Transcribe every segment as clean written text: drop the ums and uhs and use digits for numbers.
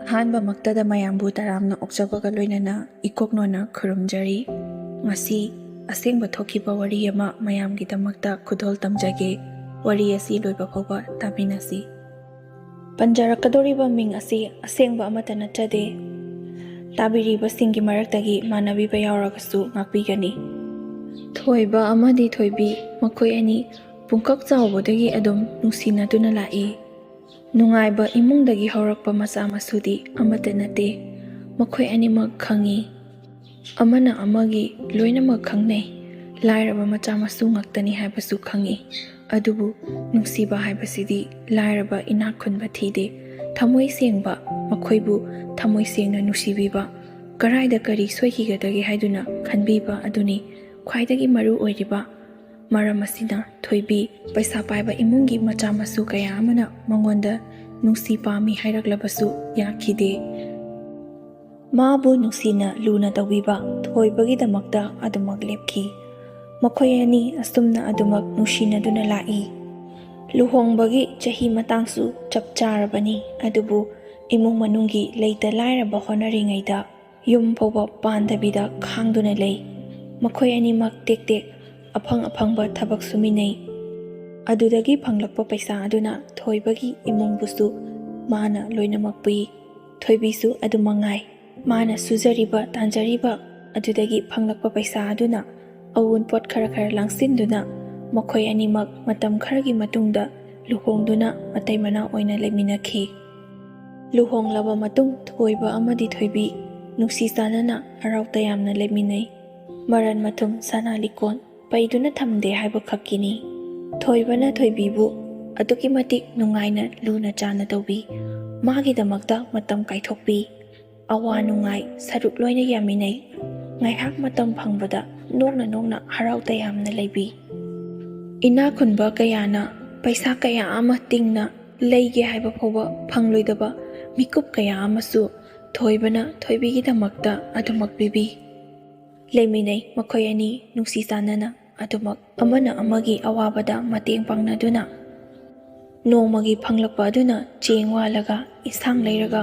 ꯑꯍꯥꯟꯕꯃꯛꯇꯗ ꯃꯌꯥꯝꯕꯨ ꯇꯔꯥꯝꯅ ꯑꯣꯛꯆꯕꯒ ꯂꯣꯏꯅꯅ ꯏꯀꯣꯛꯅꯣꯅ ꯈꯨꯔꯨꯝꯖꯔꯤ꯫ ꯉꯁꯤ ꯑꯁꯦꯡꯕ ꯊꯣꯛꯈꯤꯕ ꯋꯥꯔꯤ ꯑꯃ ꯃꯌꯥꯝꯒꯤꯗꯃꯛꯇ ꯈꯨꯗꯣꯜ ꯇꯝꯖꯒꯦ꯫ ꯋꯥꯔꯤ ꯑꯁꯤ ꯂꯣꯏꯕ ꯐꯥꯎꯕ ꯇꯥꯃꯤꯟꯅꯁꯤ꯫ ꯄꯟꯖꯔꯛꯀꯗꯧꯔꯤꯕ ꯃꯤꯡ ꯑꯁꯤ ꯑꯁꯦꯡꯕ ꯑꯃꯠꯇ ꯅꯠꯆꯗꯦ꯫ ꯇꯥꯕꯤꯔꯤꯕꯁꯤꯡꯒꯤ ꯃꯔꯛꯇꯒꯤ ꯃꯥꯟꯅꯕꯤꯕ ꯌꯥꯎꯔꯒꯁꯨ ꯉꯥꯛꯄꯤꯒꯅꯤ꯫ ꯊꯣꯏꯕ ꯑꯃꯗꯤ ꯊꯣꯏꯕꯤ ꯃꯈꯣꯏ ꯑꯅꯤ ꯄꯨꯡꯀꯛ ꯆꯥꯎꯕꯗꯒꯤ ꯑꯗꯨꯝ ꯅꯨꯡꯁꯤꯅꯗꯨꯅ ꯂꯥꯛꯏ꯫ ꯅꯨꯡꯉꯥꯏꯕ ꯏꯃꯨꯡꯗꯒꯤ ꯍꯧꯔꯛꯄ ꯃꯆꯥ ꯃꯁꯨꯗꯤ ꯑꯃꯠꯇ ꯅꯠꯇꯦ꯫ ꯃꯈꯣꯏ ꯑꯅꯤꯃꯛ ꯈꯪꯏ꯫ ꯑꯃꯅ ꯑꯃꯒꯤ ꯂꯣꯏꯅꯃꯛ ꯈꯪꯅꯩ꯫ ꯂꯥꯏꯔꯕ ꯃꯆꯥ ꯃꯁꯨ ꯉꯥꯛꯇꯅꯤ ꯍꯥꯏꯕꯁꯨ ꯈꯪꯏ꯫ ꯑꯗꯨꯕꯨ ꯅꯨꯡꯁꯤꯕ ꯍꯥꯏꯕꯁꯤꯗꯤ ꯂꯥꯏꯔꯕ ꯏꯅꯥꯛ ꯈꯨꯟꯕ ꯊꯤꯗꯦ꯫ ꯊꯃꯣꯏ ꯁꯦꯡꯕ, ꯃꯈꯣꯏꯕꯨ ꯊꯃꯣꯏ ꯁꯦꯡꯅ ꯅꯨꯡꯁꯤꯕꯤꯕ, ꯀꯔꯥꯏꯗ ꯀꯔꯤ ꯁꯣꯏꯈꯤꯒꯗꯒꯦ ꯍꯥꯏꯗꯨꯅ ꯈꯟꯕꯤꯕ ꯑꯗꯨꯅꯤ ꯈ꯭ꯋꯥꯏꯗꯒꯤ ꯃꯔꯨ ꯑꯣꯏꯔꯤꯕ꯫ ꯃꯔꯝ ꯑꯁꯤꯅ ꯊꯣꯏꯕꯤ ꯄꯩꯁꯥ ꯄꯥꯏꯕ ꯏꯃꯨꯡꯒꯤ ꯃꯆꯥ ꯃꯁꯨ ꯀꯌꯥ ꯑꯃꯅ ꯃꯉꯣꯟꯗ ꯅꯨꯡꯁꯤ ꯄꯥꯝꯃꯤ ꯍꯥꯏꯔꯛꯂꯕꯁꯨ ꯌꯥꯈꯤꯗꯦ꯫ ꯃꯥꯕꯨ ꯅꯨꯡꯁꯤꯅ ꯂꯨꯅ ꯇꯧꯕꯤꯕ ꯊꯣꯏꯕꯒꯤꯗꯃꯛꯇ ꯑꯗꯨꯃꯛ ꯂꯦꯞꯈꯤ꯫ ꯃꯈꯣꯏ ꯑꯅꯤ ꯑꯁꯨꯝꯅ ꯑꯗꯨꯃꯛ ꯅꯨꯡꯁꯤꯅꯗꯨꯅ ꯂꯥꯛꯏ꯫ ꯂꯨꯍꯣꯡꯕꯒꯤ ꯆꯍꯤ ꯃꯇꯥꯡꯁꯨ ꯆꯞ ꯆꯥꯔꯕꯅꯤ꯫ ꯑꯗꯨꯕꯨ ꯏꯃꯨꯡ ꯃꯅꯨꯡꯒꯤ ꯂꯩꯇ ꯂꯥꯏꯔꯕ ꯍꯣꯠꯅꯔꯤꯉꯩꯗ ꯌꯨꯝ ꯐꯥꯎꯕ ꯄꯥꯟꯗꯕꯤꯗ ꯈꯥꯡꯗꯨꯅ ꯂꯩ꯫ ꯃꯈꯣꯏ ꯑꯅꯤꯃꯛ ꯇꯦꯛ ꯇꯦꯛ ꯑꯐꯪ-ꯑꯐꯪꯕ ꯊꯕꯛ ꯁꯨꯃꯤꯟꯅꯩ꯫ ꯑꯗꯨꯗꯒꯤ ꯐꯪꯂꯛꯄ ꯄꯩꯁꯥ ꯑꯗꯨꯅ ꯊꯣꯏꯕꯒꯤ ꯏꯃꯨꯡꯕꯨꯁꯨ ꯃꯥꯅ ꯂꯣꯏꯅꯃꯛ ꯄꯨꯏ꯫ ꯊꯣꯏꯕꯤꯁꯨ ꯑꯗꯨꯃꯉꯥꯏ꯫ ꯃꯥꯅ ꯁꯨꯖꯔꯤꯕ ꯇꯥꯟꯖꯔꯤꯕ ꯑꯗꯨꯗꯒꯤ ꯐꯪꯂꯛꯄ ꯄꯩꯁꯥ ꯑꯗꯨꯅ ꯑꯎꯟꯄꯣꯠ ꯈꯔ ꯂꯥꯡꯁꯤꯟꯗꯨꯅ ꯃꯈꯣꯏ ꯑꯅꯤꯃꯛ ꯃꯇꯝ ꯈꯔꯒꯤ ꯃꯇꯨꯡꯗ ꯂꯨꯍꯣꯡꯗꯨꯅ ꯃꯇꯩ ꯃꯅꯥꯎ ꯑꯣꯏꯅ ꯂꯩꯃꯤꯟꯅꯈꯤ꯫ ꯂꯨꯍꯣꯡꯂꯕ ꯃꯇꯨꯡ ꯊꯣꯏꯕ ꯑꯃꯗꯤ ꯊꯣꯏꯕꯤ ꯅꯨꯡꯁꯤ ꯆꯥꯟꯅꯅ ꯍꯔꯥꯎ ꯇꯌꯥꯝꯅ ꯂꯩꯃꯤꯟꯅꯩ꯫ ꯃꯔꯟ ꯃꯊꯨꯝ ꯁꯅꯥ ꯂꯤꯛꯀꯣꯟ ꯄꯩꯗꯨꯅ ꯊꯝꯗꯦ ꯍꯥꯏꯕ ꯈꯛꯀꯤꯅꯤ꯫ ꯊꯣꯏꯕꯅ ꯊꯣꯏꯕꯤꯕꯨ ꯑꯗꯨꯛꯀꯤ ꯃꯇꯤꯛ ꯅꯨꯡꯉꯥꯏꯅ ꯂꯨꯅ ꯆꯥꯟꯅ ꯇꯧꯕꯤ꯫ ꯃꯥꯒꯤꯗꯃꯛꯇ ꯃꯇꯝ ꯀꯥꯏꯊꯣꯛꯄꯤ꯫ ꯑꯋꯥ ꯅꯨꯡꯉꯥꯏ ꯁꯔꯨꯛ ꯂꯣꯏꯅ ꯌꯥꯃꯤꯟꯅꯩ꯫ ꯉꯥꯏꯍꯥꯛ ꯃꯇꯝ ꯐꯪꯕꯗ ꯅꯣꯛꯅ ꯍꯔꯥꯎ ꯇꯌꯥꯝꯅ ꯂꯩꯕꯤ꯫ ꯏꯅꯥꯛ ꯈꯨꯟꯕ ꯀꯌꯥꯅ ꯄꯩꯁా ꯀꯌా ꯑꯃ ꯇꯤꯡꯅ ꯂꯩꯒꯦ ꯍꯥꯏꯕ ꯐꯥꯎꯕ ꯐꯪꯂꯣꯏꯗꯕ ꯃꯤꯀꯨꯞ ꯀꯌꯥ ꯑꯃꯁꯨ ꯊꯣꯏꯕꯅ ꯊꯣꯏꯕꯤꯒꯤꯗꯃꯛꯇ ꯑꯗꯨꯃꯛ ꯄꯤꯕꯤ꯫ ꯂꯩꯃꯤꯟꯅꯩ ꯃꯈꯣꯏ ꯑꯅꯤ ꯅꯨꯡꯁꯤ ꯆꯥꯟꯅꯅ ꯑꯗꯨꯃꯛ ꯑꯃꯅ ꯑꯃꯒꯤ ꯑꯋꯥꯕꯗ ꯃꯇꯦꯡ ꯄꯥꯡꯅꯗꯨꯅ꯫ ꯅꯣꯡꯃꯒꯤ ꯐꯪꯂꯛꯄ ꯑꯗꯨꯅ ꯆꯦꯡ ꯋꯥꯜꯂꯒ ꯏꯟꯁꯥꯡ ꯂꯩꯔꯒ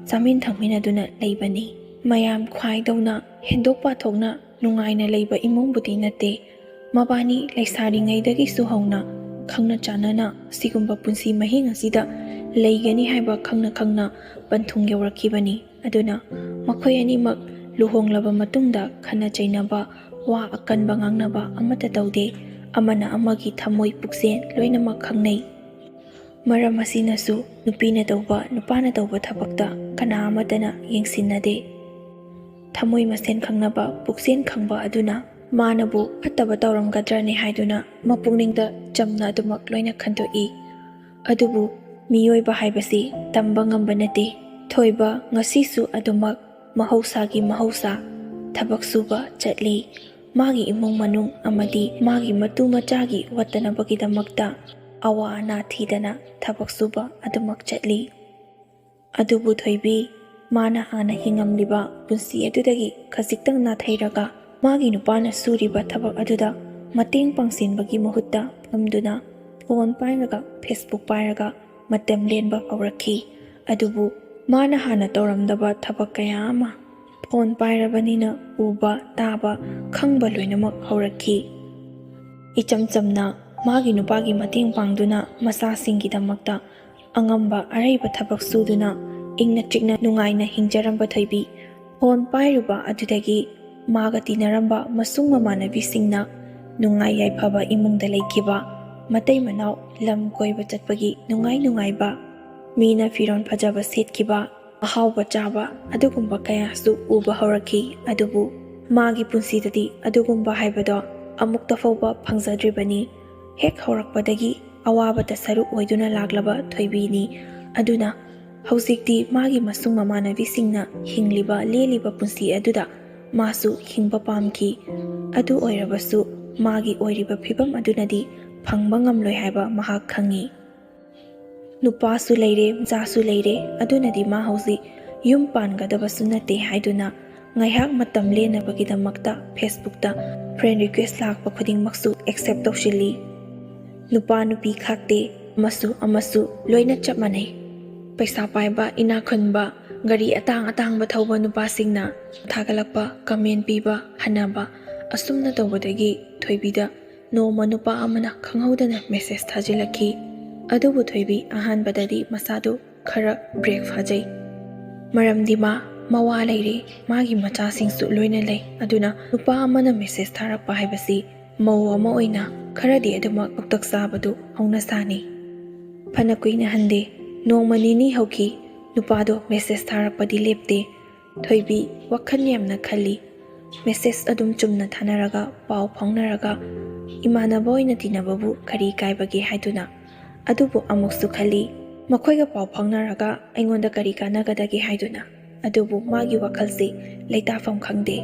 ꯆꯥꯃꯤꯟ ꯊꯛꯃꯤꯟꯅꯗꯨꯅ ꯂꯩꯕꯅꯤ꯫ ꯃꯌꯥꯝ ꯈ꯭ꯋꯥꯏꯗꯧꯅ ꯍꯦꯟꯗꯣꯛ ꯄꯥꯊꯣꯛꯅ ꯅꯨꯡꯉꯥꯏꯅ ꯂꯩꯕ ꯏꯃꯨꯡꯕꯨꯗꯤ ꯅꯠꯇꯦ꯫ ꯃꯕꯥꯅꯤ ꯂꯩꯁꯥꯔꯤꯉꯩꯗꯒꯤꯁꯨ ꯍꯧꯅ ꯈꯪꯅ ꯆꯥꯟꯅꯅ ꯑꯁꯤꯒꯨꯝꯕ ꯄꯨꯟꯁꯤ ꯃꯍꯤꯡ ꯑꯁꯤꯗ ꯂꯩꯒꯅꯤ ꯍꯥꯏꯕ ꯈꯪꯅ ꯄꯟꯊꯨꯡ ꯌꯧꯔꯛꯈꯤꯕꯅꯤ꯫ ꯑꯗꯨꯅ ꯃꯈꯣꯏ ꯑꯅꯤꯃꯛ ꯂꯨꯍꯣꯡꯂꯕ ꯃꯇꯨꯡꯗ ꯈꯟꯅ ꯆꯩꯅꯕ, ꯋꯥ ꯑꯀꯟꯕ ꯉꯥꯡꯅꯕ ꯑꯃꯠꯇ ꯇꯧꯗꯦ꯫ ꯑꯃꯅ ꯑꯃꯒꯤ ꯊꯃꯣꯏ ꯄꯨꯛꯆꯦꯜ ꯂꯣꯏꯅꯃꯛ ꯈꯪꯅꯩ꯫ ꯃꯔꯝ ꯑꯁꯤꯅꯁꯨ ꯅꯨꯄꯤꯅ ꯇꯧꯕ ꯅꯨꯄꯥꯅ ꯇꯧꯕ ꯊꯕꯛꯇ ꯀꯅꯥ ꯑꯃꯠꯇꯅ ꯌꯦꯡꯁꯤꯟꯅꯗꯦ꯫ ꯊꯃꯣꯏ ꯃꯁꯦꯟ ꯈꯪꯅꯕ ꯄꯨꯛꯆꯦꯜ ꯈꯪꯕ ꯑꯗꯨꯅ ꯃꯥꯅꯕꯨ ꯐꯠꯇꯕ ꯇꯧꯔꯝꯒꯗ꯭ꯔꯅꯦ ꯍꯥꯏꯗꯨꯅ ꯃꯄꯨꯛꯅꯤꯡꯗ ꯆꯝꯅ ꯑꯗꯨꯃꯛ ꯂꯣꯏꯅ ꯈꯟꯗꯣꯛꯏ꯫ ꯑꯗꯨꯕꯨ ꯃꯤꯑꯣꯏꯕ ꯍꯥꯏꯕꯁꯤ ꯇꯝꯕ ꯉꯝꯕ ꯅꯠꯇꯦ꯫ ꯊꯣꯏꯕ ꯉꯁꯤꯁꯨ ꯑꯗꯨꯃꯛ ꯃꯍꯧꯁꯥꯒꯤ ꯃꯍꯧꯁꯥ ꯊꯕꯛ ꯁꯨꯕ ꯆꯠꯂꯤ꯫ ꯃꯥꯒꯤ ꯏꯃꯨꯡ ꯃꯅꯨꯡ ꯑꯃꯗꯤ ꯃꯥꯒꯤ ꯃꯇꯨ ꯃꯆꯥꯒꯤ ꯋꯠꯇꯅꯕꯒꯤꯗꯃꯛꯇ ꯑꯋꯥ ꯑꯅꯥ ꯊꯤꯗꯅ ꯊꯕꯛ ꯁꯨꯕ ꯑꯗꯨꯃꯛ ꯆꯠꯂꯤ꯫ ꯑꯗꯨꯕꯨ ꯊꯣꯏꯕꯤ ꯃꯥꯅ ꯍꯥꯟꯅ ꯍꯤꯡꯉꯝꯂꯤꯕ ꯄꯨꯟꯁꯤ ꯑꯗꯨꯗꯒꯤ ꯈꯖꯤꯛꯇꯪ ꯅꯥꯊꯩꯔꯒ ꯃꯥꯒꯤ ꯅꯨꯄꯥꯅ ꯁꯨꯔꯤꯕ ꯊꯕꯛ ꯑꯗꯨꯗ ꯃꯇꯦꯡ ꯄꯥꯡꯁꯤꯟꯕꯒꯤ ꯃꯍꯨꯠꯇ ꯐꯝꯗꯨꯅ ꯐꯣꯟ ꯄꯥꯏꯔꯒ ꯐꯦꯁꯕꯨꯛ ꯄꯥꯏꯔꯒ ꯃꯇꯝ ꯂꯦꯟꯕ ꯍꯧꯔꯛꯈꯤ꯫ ꯑꯗꯨꯕꯨ ꯃꯥꯅ ꯍꯥꯟꯅ ꯇꯧꯔꯝꯗꯕ ꯊꯕꯛ ꯀꯌꯥ ꯑꯃ ꯐꯣꯟ ꯄꯥꯏꯔꯕꯅꯤꯅ ꯎꯕ ꯇꯥꯕ ꯈꯪꯕ ꯂꯣꯏꯅꯃꯛ ꯍꯧꯔꯛꯈꯤ꯫ ꯏꯆꯝ ꯆꯝꯅ ꯃꯥꯒꯤ ꯅꯨꯄꯥꯒꯤ ꯃꯇꯦꯡ ꯄꯥꯡꯗꯨꯅ ꯃꯆꯥꯁꯤꯡꯒꯤꯗꯃꯛꯇ ꯑꯉꯝꯕ ꯑꯔꯩꯕ ꯊꯕꯛ ꯁꯨꯗꯨꯅ ꯏꯪꯅ ꯆꯤꯛꯅ ꯅꯨꯡꯉꯥꯏꯅ ꯍꯤꯡꯖꯔꯝꯕ ꯊꯣꯏꯕꯤ ꯐꯣꯟ ꯄꯥꯏꯔꯨꯕ ꯑꯗꯨꯗꯒꯤ ꯃꯥꯒ ꯇꯤꯟꯅꯔꯝꯕ ꯃꯁꯨꯡ ꯃꯃꯥꯟꯅꯕꯤꯁꯤꯡꯅ ꯅꯨꯡꯉꯥꯏ ꯌꯥꯏꯐꯕ ꯏꯃꯨꯡꯗ ꯂꯩꯈꯤꯕ, ꯃꯇꯩ ꯃꯅꯥꯎ ꯂꯝ ꯀꯣꯏꯕ ꯆꯠꯄꯒꯤ ꯅꯨꯡꯉꯥꯏꯕ, ꯃꯤꯅ ꯐꯤꯔꯣꯜ ꯐꯖꯕ ꯁꯦꯠꯈꯤꯕ, ꯑꯍꯥꯎꯕ ꯆꯥꯕ ꯑꯗꯨꯒꯨꯝꯕ ꯀꯌꯥꯁꯨ ꯎꯕ ꯍꯧꯔꯛꯈꯤ꯫ ꯑꯗꯨꯕꯨ ꯃꯥꯒꯤ ꯄꯨꯟꯁꯤꯗꯗꯤ ꯑꯗꯨꯒꯨꯝꯕ ꯍꯥꯏꯕꯗꯣ ꯑꯃꯨꯛꯇ ꯐꯥꯎꯕ ꯐꯪꯖꯗ꯭ꯔꯤꯕꯅꯤ꯫ ꯍꯦꯛ ꯍꯧꯔꯛꯄꯗꯒꯤ ꯑꯋꯥꯕꯗ ꯁꯔꯨꯛ ꯑꯣꯏꯗꯨꯅ ꯂꯥꯛꯂꯕ ꯊꯣꯏꯕꯤꯅꯤ꯫ ꯑꯗꯨꯅ ꯍꯧꯖꯤꯛꯇꯤ ꯃꯥꯒꯤ ꯃꯁꯨꯡ ꯃꯃꯥꯟꯅꯕꯤꯁꯤꯡꯅ ꯍꯤꯡꯂꯤꯕ ꯂꯦꯜꯂꯤꯕ ꯄꯨꯟꯁꯤ ꯑꯗꯨꯗ ꯃꯥꯁꯨ ꯍꯤꯡꯕ ꯄꯥꯝꯈꯤ꯫ ꯑꯗꯨ ꯑꯣꯏꯔꯕꯁꯨ ꯃꯥꯒꯤ ꯑꯣꯏꯔꯤꯕ ꯐꯤꯕꯝ ꯑꯗꯨꯅꯗꯤ ꯐꯪꯕ ꯉꯝꯂꯣꯏ ꯍꯥꯏꯕ ꯃꯍꯥꯛ ꯈꯪꯉꯤ꯫ ꯅꯨꯄꯥꯁꯨ ꯂꯩꯔꯦ ꯃꯆꯥꯁꯨ ꯂꯩꯔꯦ, ꯑꯗꯨꯅꯗꯤ ꯃꯥ ꯍꯧꯖꯤꯛ ꯌꯨꯝ ꯄꯥꯟꯒꯗꯕꯁꯨ ꯅꯠꯇꯦ ꯍꯥꯏꯗꯨꯅ ꯉꯥꯏꯍꯥꯛ ꯃꯇꯝ ꯂꯦꯟꯅꯕꯒꯤꯗꯃꯛꯇ ꯐꯦꯁꯕꯨꯛꯇ ꯐ꯭ꯔꯦꯟ ꯔꯤꯀ꯭ꯋꯦꯁ ꯂꯥꯛꯄ ꯈꯨꯗꯤꯡꯃꯛꯁꯨ ꯑꯦꯛꯁꯦꯞ ꯇꯧꯁꯤꯜꯂꯤ꯫ ꯅꯨꯄꯥ ꯅꯨꯄꯤ ꯈꯥꯛꯇꯦ, ꯑꯃꯁꯨ ꯂꯣꯏꯅ ꯆꯞ ꯃꯥꯟꯅꯩ꯫ ꯄꯩꯁꯥ ꯄꯥꯏꯕ ꯏꯅꯥꯛ ꯈꯨꯟꯕ ꯒꯥꯔꯤ ꯑꯇꯥꯡꯕ ꯊꯧꯕ ꯅꯨꯄꯥꯁꯤꯡꯅ ꯊꯥꯒꯠꯂꯛꯄ, ꯀꯃꯦꯟ ꯄꯤꯕ, ꯍꯟꯅꯕ ꯑꯁꯨꯝꯅ ꯇꯧꯕꯗꯒꯤ ꯊꯣꯏꯕꯤꯗ ꯅꯣꯡꯃ ꯅꯨꯄꯥ ꯑꯃꯅ ꯈꯪꯍꯧꯗꯅ ꯃꯦꯁꯦꯖ ꯊꯥꯖꯤꯜꯂꯛꯈꯤ꯫ ꯑꯗꯨꯕꯨ ꯊꯣꯏꯕꯤ ꯑꯍꯥꯟꯕꯗꯗꯤ ꯃꯁꯥꯗꯨ ꯈꯔ ꯕ꯭ꯔꯦꯛ ꯐꯥꯖꯩ꯫ ꯃꯔꯝꯗꯤ ꯃꯋꯥ ꯂꯩꯔꯦ, ꯃꯥꯒꯤ ꯃꯆꯥꯁꯤꯡꯁꯨ ꯂꯣꯏꯅ ꯂꯩ꯫ ꯑꯗꯨꯅ ꯅꯨꯄꯥ ꯑꯃꯅ ꯃꯦꯁꯦꯖ ꯊꯥꯔꯛꯄ ꯍꯥꯏꯕꯁꯤ ꯃꯧ ꯑꯃ ꯑꯣꯏꯅ ꯈꯔꯗꯤ ꯑꯗꯨꯃꯛ ꯄꯥꯎꯇꯥꯛ ꯆꯥꯕꯗꯨ ꯍꯧꯅꯁꯥꯅꯤ꯫ ꯐꯅ ꯀꯨꯏꯅ ꯍꯟꯗꯦ, ꯅꯣꯡꯃ ꯅꯤꯅꯤ ꯍꯧꯈꯤ, ꯅꯨꯄꯥꯗꯣ ꯃꯦꯁꯦꯖ ꯊꯥꯔꯛꯄꯗꯤ ꯂꯦꯞꯇꯦ꯫ ꯊꯣꯏꯕꯤ ꯋꯥꯈꯜ ꯌꯥꯝꯅ ꯈꯜꯂꯤ꯫ ꯃꯦꯁꯦꯖ ꯑꯗꯨꯝ ꯆꯨꯝꯅ ꯊꯥꯅꯔꯒ, ꯄꯥꯎ ꯐꯥꯎꯅꯔꯒ ꯏꯃꯥꯟꯅꯕ ꯑꯣꯏꯅ ꯇꯤꯟꯅꯕꯕꯨ ꯀꯔꯤ ꯀꯥꯏꯕꯒꯦ ꯍꯥꯏꯗꯨꯅ꯫ ꯑꯗꯨꯕꯨ ꯑꯃꯨꯛꯁꯨ ꯈꯜꯂꯤ, ꯃꯈꯣꯏꯒ ꯄꯥꯎ ꯐꯥꯎꯅꯔꯒ ꯑꯩꯉꯣꯟꯗ ꯀꯔꯤ ꯀꯥꯟꯅꯒꯗꯒꯦ ꯍꯥꯏꯗꯨꯅ꯫ ꯑꯗꯨꯕꯨ ꯃꯥꯒꯤ ꯋꯥꯈꯜꯁꯤ ꯂꯩꯇꯥꯐꯝ ꯈꯪꯗꯦ꯫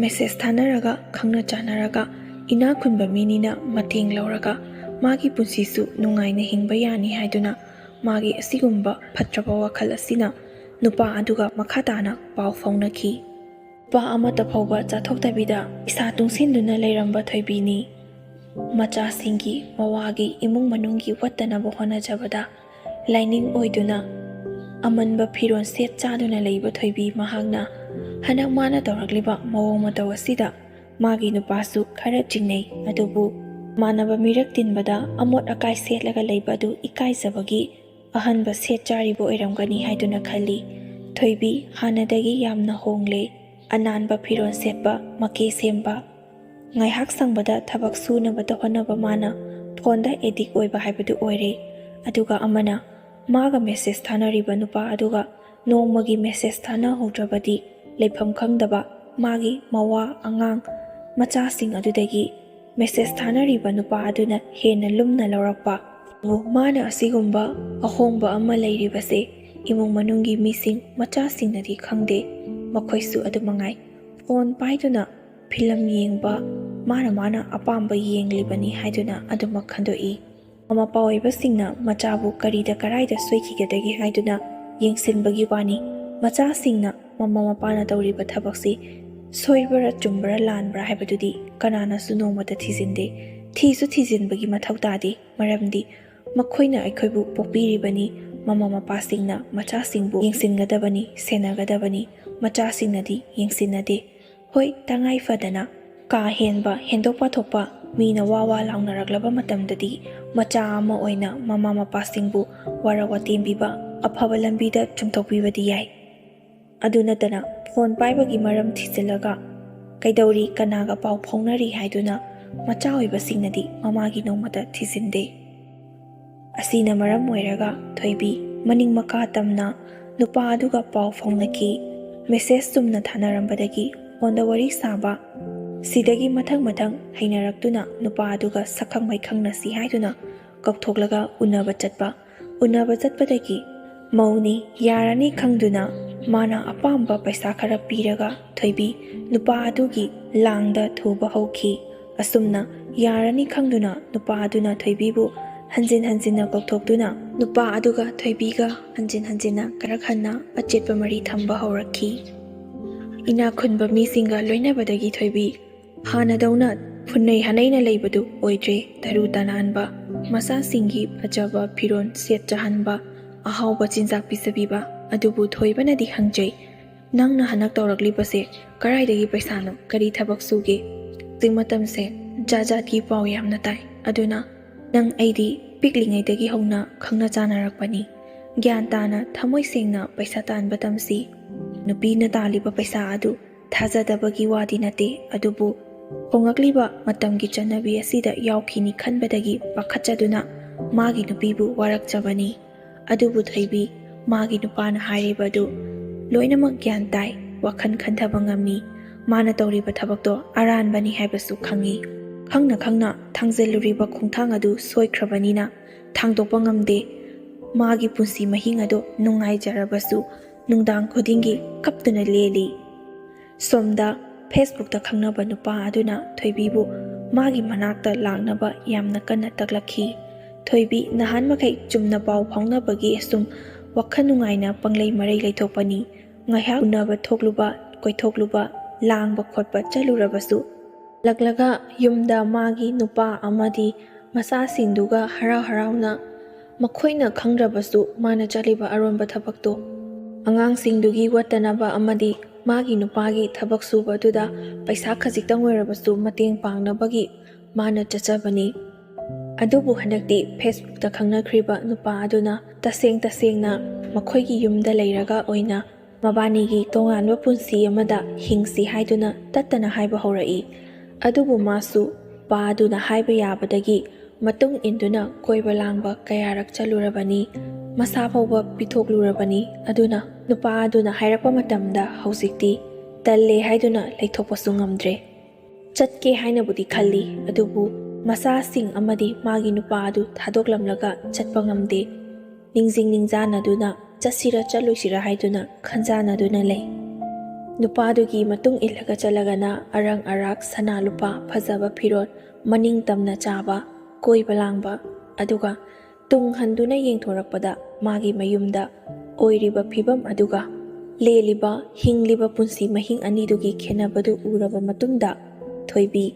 ꯃꯦꯁꯦꯖ ꯊꯥꯅꯔꯒ, ꯈꯪꯅ ꯆꯥꯟꯅꯔꯒ, ꯏꯅꯥꯛ ꯈꯨꯟꯕ ꯃꯤꯅꯤꯅ ꯃꯇꯦꯡ ꯂꯧꯔꯒ ꯃꯥꯒꯤ ꯄꯨꯟꯁꯤꯁꯨ ꯅꯨꯡꯉꯥꯏꯅ ꯍꯤꯡꯕ ꯌꯥꯅꯤ ꯍꯥꯏꯗꯨꯅ ꯃꯥꯒꯤ ꯑꯁꯤꯒꯨꯝꯕ ꯐꯠꯇ꯭ꯔꯕ ꯋꯥꯈꯜ ꯑꯁꯤꯅ ꯅꯨꯄꯥ ꯑꯗꯨꯒ ꯃꯈꯥ ꯇꯥꯅ ꯄꯥꯎ ꯐꯥꯎꯅꯈꯤ꯫ ꯅꯨꯄꯥ ꯑꯃꯠꯇ ꯐꯥꯎꯕ ꯆꯥꯊꯣꯛꯇꯕꯤꯗ ꯏꯁꯥ ꯇꯨꯡꯁꯤꯟꯗꯨꯅ ꯂꯩꯔꯝꯕ ꯊꯣꯏꯕꯤꯅꯤ ꯃꯆꯥꯁꯤꯡꯒꯤ, ꯃꯋꯥꯒꯤ ꯏꯃꯨꯡ ꯃꯅꯨꯡꯒꯤ ꯋꯠꯇꯅꯕ ꯍꯣꯠꯅꯖꯕꯗ ꯂꯥꯏꯅꯤꯡ ꯑꯣꯏꯗꯨꯅ ꯑꯃꯟꯕ ꯐꯤꯔꯣꯜ ꯁꯦꯠ ꯆꯥꯗꯨꯅ ꯂꯩꯕ ꯊꯣꯏꯕꯤ ꯃꯍꯥꯛꯅ ꯍꯟꯗꯛ ꯃꯥꯅ ꯇꯧꯔꯛꯂꯤꯕ ꯃꯑꯣꯡ ꯃꯇꯧ ꯑꯁꯤꯗ ꯃꯥꯒꯤ ꯅꯨꯄꯥꯁꯨ ꯈꯔ ꯆꯤꯡꯅꯩ꯫ ꯑꯗꯨꯕꯨ ꯃꯥꯟꯅꯕ ꯃꯤꯔꯛ ꯇꯤꯟꯕꯗ ꯑꯃꯣꯠ ꯑꯀꯥꯏ ꯁꯦꯠꯂꯒ ꯂꯩꯕ ꯑꯗꯨ ꯏꯀꯥꯏꯖꯕꯒꯤ ꯑꯍꯟꯕ ꯁꯦꯠ ꯆꯥꯔꯤꯕ ꯑꯣꯏꯔꯝꯒꯅꯤ ꯍꯥꯏꯗꯨꯅ ꯈꯜꯂꯤ꯫ ꯊꯣꯏꯕꯤ ꯍꯥꯟꯅꯗꯒꯤ ꯌꯥꯝꯅ ꯍꯣꯡꯂꯦ꯫ ꯑꯅꯥꯟꯕ ꯐꯤꯔꯣꯜ ꯁꯦꯠꯄ, ꯃꯀꯦ ꯁꯦꯝꯕ, ꯉꯥꯏꯍꯥꯛ ꯁꯪꯕꯗ ꯊꯕꯛ ꯁꯨꯅꯕꯇ ꯍꯣꯠꯅꯕ ꯃꯥꯅ ꯐꯣꯟꯗ ꯑꯦꯗꯤꯛ ꯑꯣꯏꯕ ꯍꯥꯏꯕꯗꯨ ꯑꯣꯏꯔꯦ꯫ ꯑꯗꯨꯒ ꯑꯃꯅ ꯃꯥꯒ ꯃꯦꯁꯦꯖ ꯊꯥꯅꯔꯤꯕ ꯅꯨꯄꯥ ꯑꯗꯨꯒ ꯅꯣꯡꯃꯒꯤ ꯃꯦꯁꯦꯖ ꯊꯥꯅꯍꯧꯗ꯭ꯔꯕꯗꯤ ꯂꯩꯐꯝ ꯈꯪꯗꯕ ꯃꯥꯒꯤ ꯃꯋꯥ, ꯑꯉꯥꯡ, ꯃꯆꯥꯁꯤꯡ ꯑꯗꯨꯗꯒꯤ ꯃꯦꯁꯦꯖ ꯊꯥꯅꯔꯤꯕ ꯅꯨꯄꯥ ꯑꯗꯨꯅ ꯍꯦꯟꯅ ꯂꯨꯝꯅ ꯂꯧꯔꯛꯄ꯫ ꯃꯥꯅ ꯑꯁꯤꯒꯨꯝꯕ ꯑꯍꯣꯡꯕ ꯑꯃ ꯂꯩꯔꯤꯕꯁꯦ ꯏꯃꯨꯡ ꯃꯅꯨꯡꯒꯤ ꯃꯤꯁꯤꯡ, ꯃꯆꯥꯁꯤꯡꯅꯗꯤ ꯈꯪꯗꯦ꯫ ꯃꯈꯣꯏꯁꯨ ꯑꯗꯨꯃꯉꯥꯏ ꯐꯣꯟ ꯄꯥꯏꯗꯨꯅ ꯐꯤꯂꯝ ꯌꯦꯡꯕ, ꯃꯥꯅ ꯑꯄꯥꯝꯕ ꯌꯦꯡꯂꯤꯕꯅꯤ ꯍꯥꯏꯗꯨꯅ ꯑꯗꯨꯃꯛ ꯈꯟꯗꯣꯛꯏ꯫ ꯃꯃꯥ ꯃꯄꯥ ꯑꯣꯏꯕꯁꯤꯡꯅ ꯃꯆꯥꯕꯨ ꯀꯔꯤꯗ ꯀꯔꯥꯏꯗ ꯁꯣꯏꯈꯤꯒꯗꯒꯦ ꯍꯥꯏꯗꯨꯅ ꯌꯦꯡꯁꯤꯟꯕꯒꯤ ꯋꯥꯅꯤ꯫ ꯃꯆꯥꯁꯤꯡꯅ ꯃꯃꯥ ꯃꯄꯥꯅ ꯇꯧꯔꯤꯕ ꯊꯕꯛꯁꯤ ꯁꯣꯏꯕ꯭ꯔꯥ ꯆꯨꯝꯕ꯭ꯔꯥ ꯂꯥꯟꯕ꯭ꯔꯥ ꯍꯥꯏꯕꯗꯨꯗꯤ ꯀꯅꯥꯅꯁꯨ ꯅꯣꯡꯃꯇ ಥꯤꯖꯤꯟꯗꯦ꯫ ꯊꯤꯁꯨ ꯊꯤꯖꯤꯟꯕꯒꯤ ꯃꯊꯧ ꯇꯥꯗꯦ꯫ ꯃꯔꯝꯗꯤ ꯃꯈꯣꯏꯅ ꯑꯩꯈꯣꯏꯕꯨ ꯄꯣꯛꯄꯤꯔꯤꯕꯅꯤ꯫ ꯃꯃꯥ ꯃꯄꯥꯁꯤꯡꯅ ꯃꯆꯥꯁꯤꯡꯕꯨ ꯌꯦꯡꯁꯤꯟꯒꯗꯕꯅꯤ, ꯁꯦꯟꯅꯒꯗꯕꯅꯤ꯫ ꯃꯆꯥꯁꯤꯡꯅꯗꯤ ꯌꯦꯡꯁꯤꯟꯅꯗꯦ꯫ ꯍꯣꯏ, ꯇꯉꯥꯏ ꯐꯗꯅ ꯀꯥ ꯍꯦꯟꯕ, ꯍꯦꯟꯗꯣꯛ ꯄꯥꯊꯣꯛꯄ ꯃꯤꯅ ꯋꯥ ꯂꯥꯎꯅꯔꯛꯂꯕ ꯃꯇꯝꯗꯗꯤ ꯃꯆꯥ ꯑꯃ ꯑꯣꯏꯅ ꯃꯃꯥ ꯃꯄꯥꯁꯤꯡꯕꯨ ꯋꯥꯔꯛ ꯋꯥꯇꯦꯝꯕꯤꯕ, ꯑꯐꯕ ꯂꯝꯕꯤꯗ ꯆꯨꯝꯊꯣꯛꯄꯤꯕꯗꯤ ꯌꯥꯏ꯫ ꯑꯗꯨ ꯅꯠꯇꯅ ꯐꯣꯟ ꯄꯥꯏꯕꯒꯤ ꯃꯔꯝ ꯊꯤꯖꯤꯜꯂꯒ ꯀꯩꯗꯧꯔꯤ, ꯀꯅꯥꯒ ꯄꯥꯎ ꯐꯥꯎꯅꯔꯤ ꯍꯥꯏꯗꯨꯅ ꯃꯆꯥ ꯑꯣꯏꯕꯁꯤꯡꯅꯗꯤ ꯃꯃꯥꯒꯤ ꯅꯣꯡꯃꯇ ꯊꯤꯖꯤꯟꯗꯦ꯫ ꯑꯁꯤꯅ ꯃꯔꯝ ꯑꯣꯏꯔꯒ ꯊꯣꯏꯕꯤ ꯃꯅꯤꯡ ꯃꯈꯥ ꯇꯝꯅ ꯅꯨꯄꯥ ꯑꯗꯨꯒ ꯄꯥꯎ ꯐꯥꯎꯅꯈꯤ꯫ ꯃꯦꯁꯦꯖ ꯆꯨꯝꯅ ꯊꯥꯅꯔꯝꯕꯗꯒꯤ ꯐꯣꯟꯗ ꯋꯥꯔꯤ ꯁꯥꯕ, ꯁꯤꯗꯒꯤ ꯃꯊꯪ ꯍꯩꯅꯔꯛꯇꯨꯅ ꯅꯨꯄꯥ ꯑꯗꯨꯒ ꯁꯛꯈꯪ ꯃꯥꯏꯈꯪꯅꯁꯤ ꯍꯥꯏꯗꯨꯅ ꯀꯧꯊꯣꯛꯂꯒ ꯎꯅꯕ ꯆꯠꯄ꯫ ꯎꯅꯕ ꯆꯠꯄꯗꯒꯤ ꯃꯧꯅꯤ ꯌꯥꯔꯅꯤ ꯈꯪꯗꯨꯅ ꯃꯥꯅ ꯑꯄꯥꯝꯕ ꯄꯩꯁꯥ ꯈꯔ ꯄꯤꯔꯒ ꯊꯣꯏꯕꯤ ꯅꯨꯄꯥ ꯑꯗꯨꯒꯤ ꯂꯥꯡꯗ ꯊꯨꯕ ꯍꯧꯈꯤ꯫ ꯑꯁꯨꯝꯅ ꯌꯥꯔꯅꯤ ꯈꯪꯗꯨꯅ ꯅꯨꯄꯥ ꯑꯗꯨꯅ ꯊꯣꯏꯕꯤꯕꯨ ꯍꯟꯖꯤꯟꯅ ꯀꯧꯊꯣꯛꯇꯨꯅ ꯅꯨꯄꯥ ꯑꯗꯨꯒ ꯊꯣꯏꯕꯤꯒ ꯍꯟꯖꯤꯟꯅ ꯈꯔ ꯍꯟꯅ ꯑꯆꯦꯠꯄ ꯃꯔꯤ ꯊꯝꯕ ꯍꯧꯔꯛꯈꯤ꯫ ꯏꯅꯥꯛ ꯈꯨꯟꯕ ꯃꯤꯁꯤꯡꯒ ꯂꯣꯏꯅꯕꯗꯒꯤ ꯊꯣꯏꯕꯤ ꯍꯥꯟꯅꯗꯧꯅ ꯐꯨꯟꯅꯩ ꯍꯅꯩꯅ ꯂꯩꯕꯗꯨ ꯑꯣꯏꯗ꯭ꯔꯦ꯫ ꯇꯔꯨ ꯇꯅꯥꯟꯕ, ꯃꯆꯥꯁꯤꯡꯒꯤ ꯐꯖꯕ ꯐꯤꯔꯣꯜ ꯁꯦꯠ ꯆꯥꯍꯟꯕ, ꯑꯍꯥꯎꯕ ꯆꯤꯟꯖꯥꯛ ꯄꯤꯖꯕꯤꯕ꯫ ꯑꯗꯨꯕꯨ ꯊꯣꯏꯕꯅꯗꯤ ꯍꯪꯖꯩ, ꯅꯪꯅ ꯍꯟꯗꯛ ꯇꯧꯔꯛꯂꯤꯕꯁꯦ ꯀꯔꯥꯏꯗꯒꯤ ꯄꯩꯁꯥꯅꯣ? ꯀꯔꯤ ꯊꯕꯛ ꯁꯨꯒꯦ? ꯍꯧꯖꯤꯛ ꯃꯇꯝꯁꯦ ꯖꯥꯠꯀꯤ ꯄꯥꯎ ꯌꯥꯝꯅ ꯇꯥꯏ꯫ ꯑꯗꯨꯅ ꯅꯪ ꯑꯩꯗꯤ ꯄꯤꯛꯂꯤꯉꯩꯗꯒꯤ ꯍꯧꯅ ꯈꯪꯅ ꯆꯥꯅꯔꯛꯄꯅꯤ꯫ ꯒ꯭ꯌꯥꯟ ꯇꯥꯅ ꯊꯃꯣꯏ ꯁꯦꯡꯅ ꯄꯩꯁꯥ ꯇꯥꯟꯕ ꯇꯝꯁꯤ꯫ ꯅꯨꯄꯤꯅ ꯇꯥꯜꯂꯤꯕ ꯄꯩꯁꯥ ꯑꯗꯨ ꯊꯥꯖꯗꯕꯒꯤ ꯋꯥꯗꯤ ꯅꯠꯇꯦ꯫ ꯑꯗꯨꯕꯨ ꯍꯣꯡꯂꯛꯂꯤꯕ ꯃꯇꯝꯒꯤ ꯆꯠꯅꯕꯤ ꯑꯁꯤꯗ ꯌꯥꯎꯈꯤꯅꯤ ꯈꯟꯕꯗꯒꯤ ꯄꯥꯈꯠꯆꯗꯨꯅ ꯃꯥꯒꯤ ꯅꯨꯄꯤꯕꯨ ꯋꯥꯔꯛꯆꯕꯅꯤ꯫ ꯑꯗꯨꯕꯨ ꯊꯣꯏꯕꯤ ꯃꯥꯒꯤ ꯅꯨꯄꯥꯅ ꯍꯥꯏꯔꯤꯕꯗꯨ ꯂꯣꯏꯅꯃꯛ ꯒ꯭ꯌꯥꯟ តា, ꯋꯥꯈꯜ ꯈꯟꯊꯕ ꯉꯝꯃꯤ꯫ ꯃꯥꯅ ꯇꯧꯔꯤꯕ ꯊꯕꯛꯇꯣ ꯑꯔꯥꯟꯕꯅꯤ ꯍꯥꯏꯕꯁꯨ ꯈꯪꯏ꯫ ꯈꯪꯅ ꯊꯥꯡꯖꯤꯜꯂꯨꯔꯤꯕ ꯈꯣꯡꯊꯥꯡ ꯑꯗꯨ ꯁꯣꯏꯈ꯭ꯔꯕꯅꯤꯅ ꯊꯥꯡꯗꯣꯛꯄ ꯉꯝꯗꯦ꯫ ꯃꯥꯒꯤ ꯄꯨꯟꯁꯤ ꯃꯍꯤꯡ ꯑꯗꯨ ꯅꯨꯡꯉꯥꯏꯖꯔꯕꯁꯨ ꯅꯨꯡꯗꯥꯡ ꯈꯨꯗꯤꯡꯒꯤ ꯀꯞꯇꯨꯅ ꯂꯦꯜꯂꯤ꯫ ꯁꯣꯝꯗ ꯐꯦꯁꯕꯨꯛꯇ ꯈꯪꯅꯕ ꯅꯨꯄꯥ ꯑꯗꯨꯅ ꯊꯣꯏꯕꯤꯕꯨ ꯃꯥꯒꯤ ꯃꯅꯥꯛꯇ ꯂꯥꯛꯅꯕ ꯌꯥꯝꯅ ꯀꯟꯅ ꯇꯛꯂꯛꯈꯤ꯫ ꯊꯣꯏꯕꯤ ꯅꯍꯥꯟꯃꯈꯩ ꯆꯨꯝꯅ ꯄꯥꯎ ꯐꯥꯎꯅꯕꯒꯤ ꯁꯨꯝ ꯋꯥꯈꯜ ꯅꯨꯡꯉꯥꯏꯅ ꯄꯪꯂꯩ ꯃꯔꯩ ꯂꯩꯊꯣꯛꯄꯅꯤ꯫ ꯉꯥꯏꯍꯥꯛ ꯎꯅꯕ ꯊꯣꯛꯂꯨꯕ, ꯀꯣꯏꯊꯣꯛꯂꯨꯕ, ꯂꯥꯡꯕ ꯈꯣꯠꯄ ꯆꯠꯂꯨꯔꯕꯁꯨ ꯍꯜꯂꯛꯂꯒ ꯌꯨꯝꯗ ꯃꯥꯒꯤ ꯅꯨꯄꯥ ꯑꯃꯗꯤ ꯃꯆꯥꯁꯤꯡꯗꯨꯒ ꯍꯔꯥꯎꯅ ꯃꯈꯣꯏꯅ ꯈꯪꯗ꯭ꯔꯕꯁꯨ ꯃꯥꯅ ꯆꯠꯂꯤꯕ ꯑꯔꯣꯟꯕ ꯊꯕꯛꯇꯣ ꯑꯉꯥꯡꯁꯤꯡꯗꯨꯒꯤ ꯋꯠꯇꯅꯕ ꯑꯃꯗꯤ ꯃꯥꯒꯤ ꯅꯨꯄꯥꯒꯤ ꯊꯕꯛ ꯁꯨꯕ ꯑꯗꯨꯗ ꯄꯩꯁꯥ ꯈꯖꯤꯛꯇꯪ ꯑꯣꯏꯔꯕꯁꯨ ꯃꯇꯦꯡ ꯄꯥꯡꯅꯕꯒꯤ ꯃꯥꯅ ꯆꯠꯆꯕꯅꯤ꯫ ꯑꯗꯨꯕꯨ ꯍꯟꯗꯛꯇꯤ ꯐꯦꯁꯕꯨꯛꯇ ꯈꯪꯅꯈ꯭ꯔꯤꯕ ꯅꯨꯄꯥ ꯑꯗꯨꯅ ꯇꯁꯦꯡꯅ ꯃꯈꯣꯏꯒꯤ ꯌꯨꯝꯗ ꯂꯩꯔꯒ ꯑꯣꯏꯅ ꯃꯕꯥꯅꯤꯒꯤ ꯇꯣꯉꯥꯟꯕ ꯄꯨꯟꯁꯤ ꯑꯃꯗ ꯍꯤꯡꯁꯤ ꯍꯥꯏꯗꯨꯅ ꯇꯠꯇꯅ ꯍꯥꯏꯕ ꯍꯧꯔꯛꯏ꯫ ꯑꯗꯨꯕు ꯃꯥꯁꯨ ꯄꯥ ꯑꯗꯨꯅ ꯍꯥꯏꯕ ꯌꯥꯕꯗꯒꯤ ꯃꯇꯨꯡ ꯏꯟꯗꯨꯅ ꯀꯣꯏꯕ ꯂꯥꯡꯕ ꯀꯌꯥꯔꯛ ꯆꯠꯂꯨꯔꯕꯅꯤ, ꯃꯁꯥ ꯐꯥꯎꯕ ꯄꯤꯊꯣꯛꯂꯨꯔꯕꯅꯤ꯫ ꯑꯗꯨꯅ ꯅꯨꯄꯥ ꯑꯗꯨꯅ ꯍꯥꯏꯔꯛꯄ ꯃꯇꯝꯗ ꯍꯧꯖꯤꯛꯇꯤ ꯇꯜꯂꯦ ꯍꯥꯏꯗꯨꯅ ꯂꯩꯊꯣꯛꯄꯁꯨ ꯉꯝꯗ꯭ꯔꯦ꯫ ꯆꯠꯀꯦ ꯍꯥꯏꯅꯕꯨꯗꯤ ꯈꯜꯂꯤ, ꯑꯗꯨꯕꯨ ꯃꯆꯥꯁꯤꯡ ꯑꯃꯗꯤ ꯃꯥꯒꯤ ꯅꯨꯄꯥ ꯑꯗꯨ ꯊꯥꯗꯣꯛꯂꯝꯂꯒ ꯆꯠꯄ ꯉꯝꯗꯦ꯫ ꯅꯤꯡꯖꯤꯡ ꯅꯤꯡꯖꯥꯅꯗꯨꯅ ꯆꯠꯁꯤꯔ ꯆꯠꯂꯣꯏꯁꯤꯔ ꯍꯥꯏꯗꯨꯅ ꯈꯟꯖꯥꯅꯗꯨꯅ ꯂꯩ꯫ ꯅꯨꯄꯥꯗꯨꯒꯤ ꯃꯇꯨꯡ ꯏꯜꯂꯒ ꯆꯠꯂꯒꯅ ꯑꯔꯪ ꯑꯔꯥꯛ ꯁꯅꯥ ꯂꯨꯄꯥ ꯐꯖꯕ ꯐꯤꯔꯣꯜ ꯃꯅꯤꯡ ꯇꯝꯅ ꯆꯥꯕ, ꯀꯣꯏꯕ ꯂꯥꯡꯕ, ꯑꯗꯨꯒ ꯇꯨꯡ ꯍꯟꯗꯨꯅ ꯌꯦꯡꯊꯣꯔꯛꯄꯗ ꯃꯥꯒꯤ ꯃꯌꯨꯝꯗ ꯑꯣꯏꯔꯤꯕ ꯐꯤꯕꯝ ꯑꯗꯨꯒ ꯂꯦꯜꯂꯤꯕ ꯍꯤꯡꯂꯤꯕ ꯄꯨꯟꯁꯤ ꯃꯍꯤꯡ ꯑꯅꯤꯗꯨꯒꯤ ꯈꯦꯟꯅꯕꯗꯨ ꯎꯔꯕ ꯃꯇꯨꯡꯗ ꯊꯣꯏꯕꯤ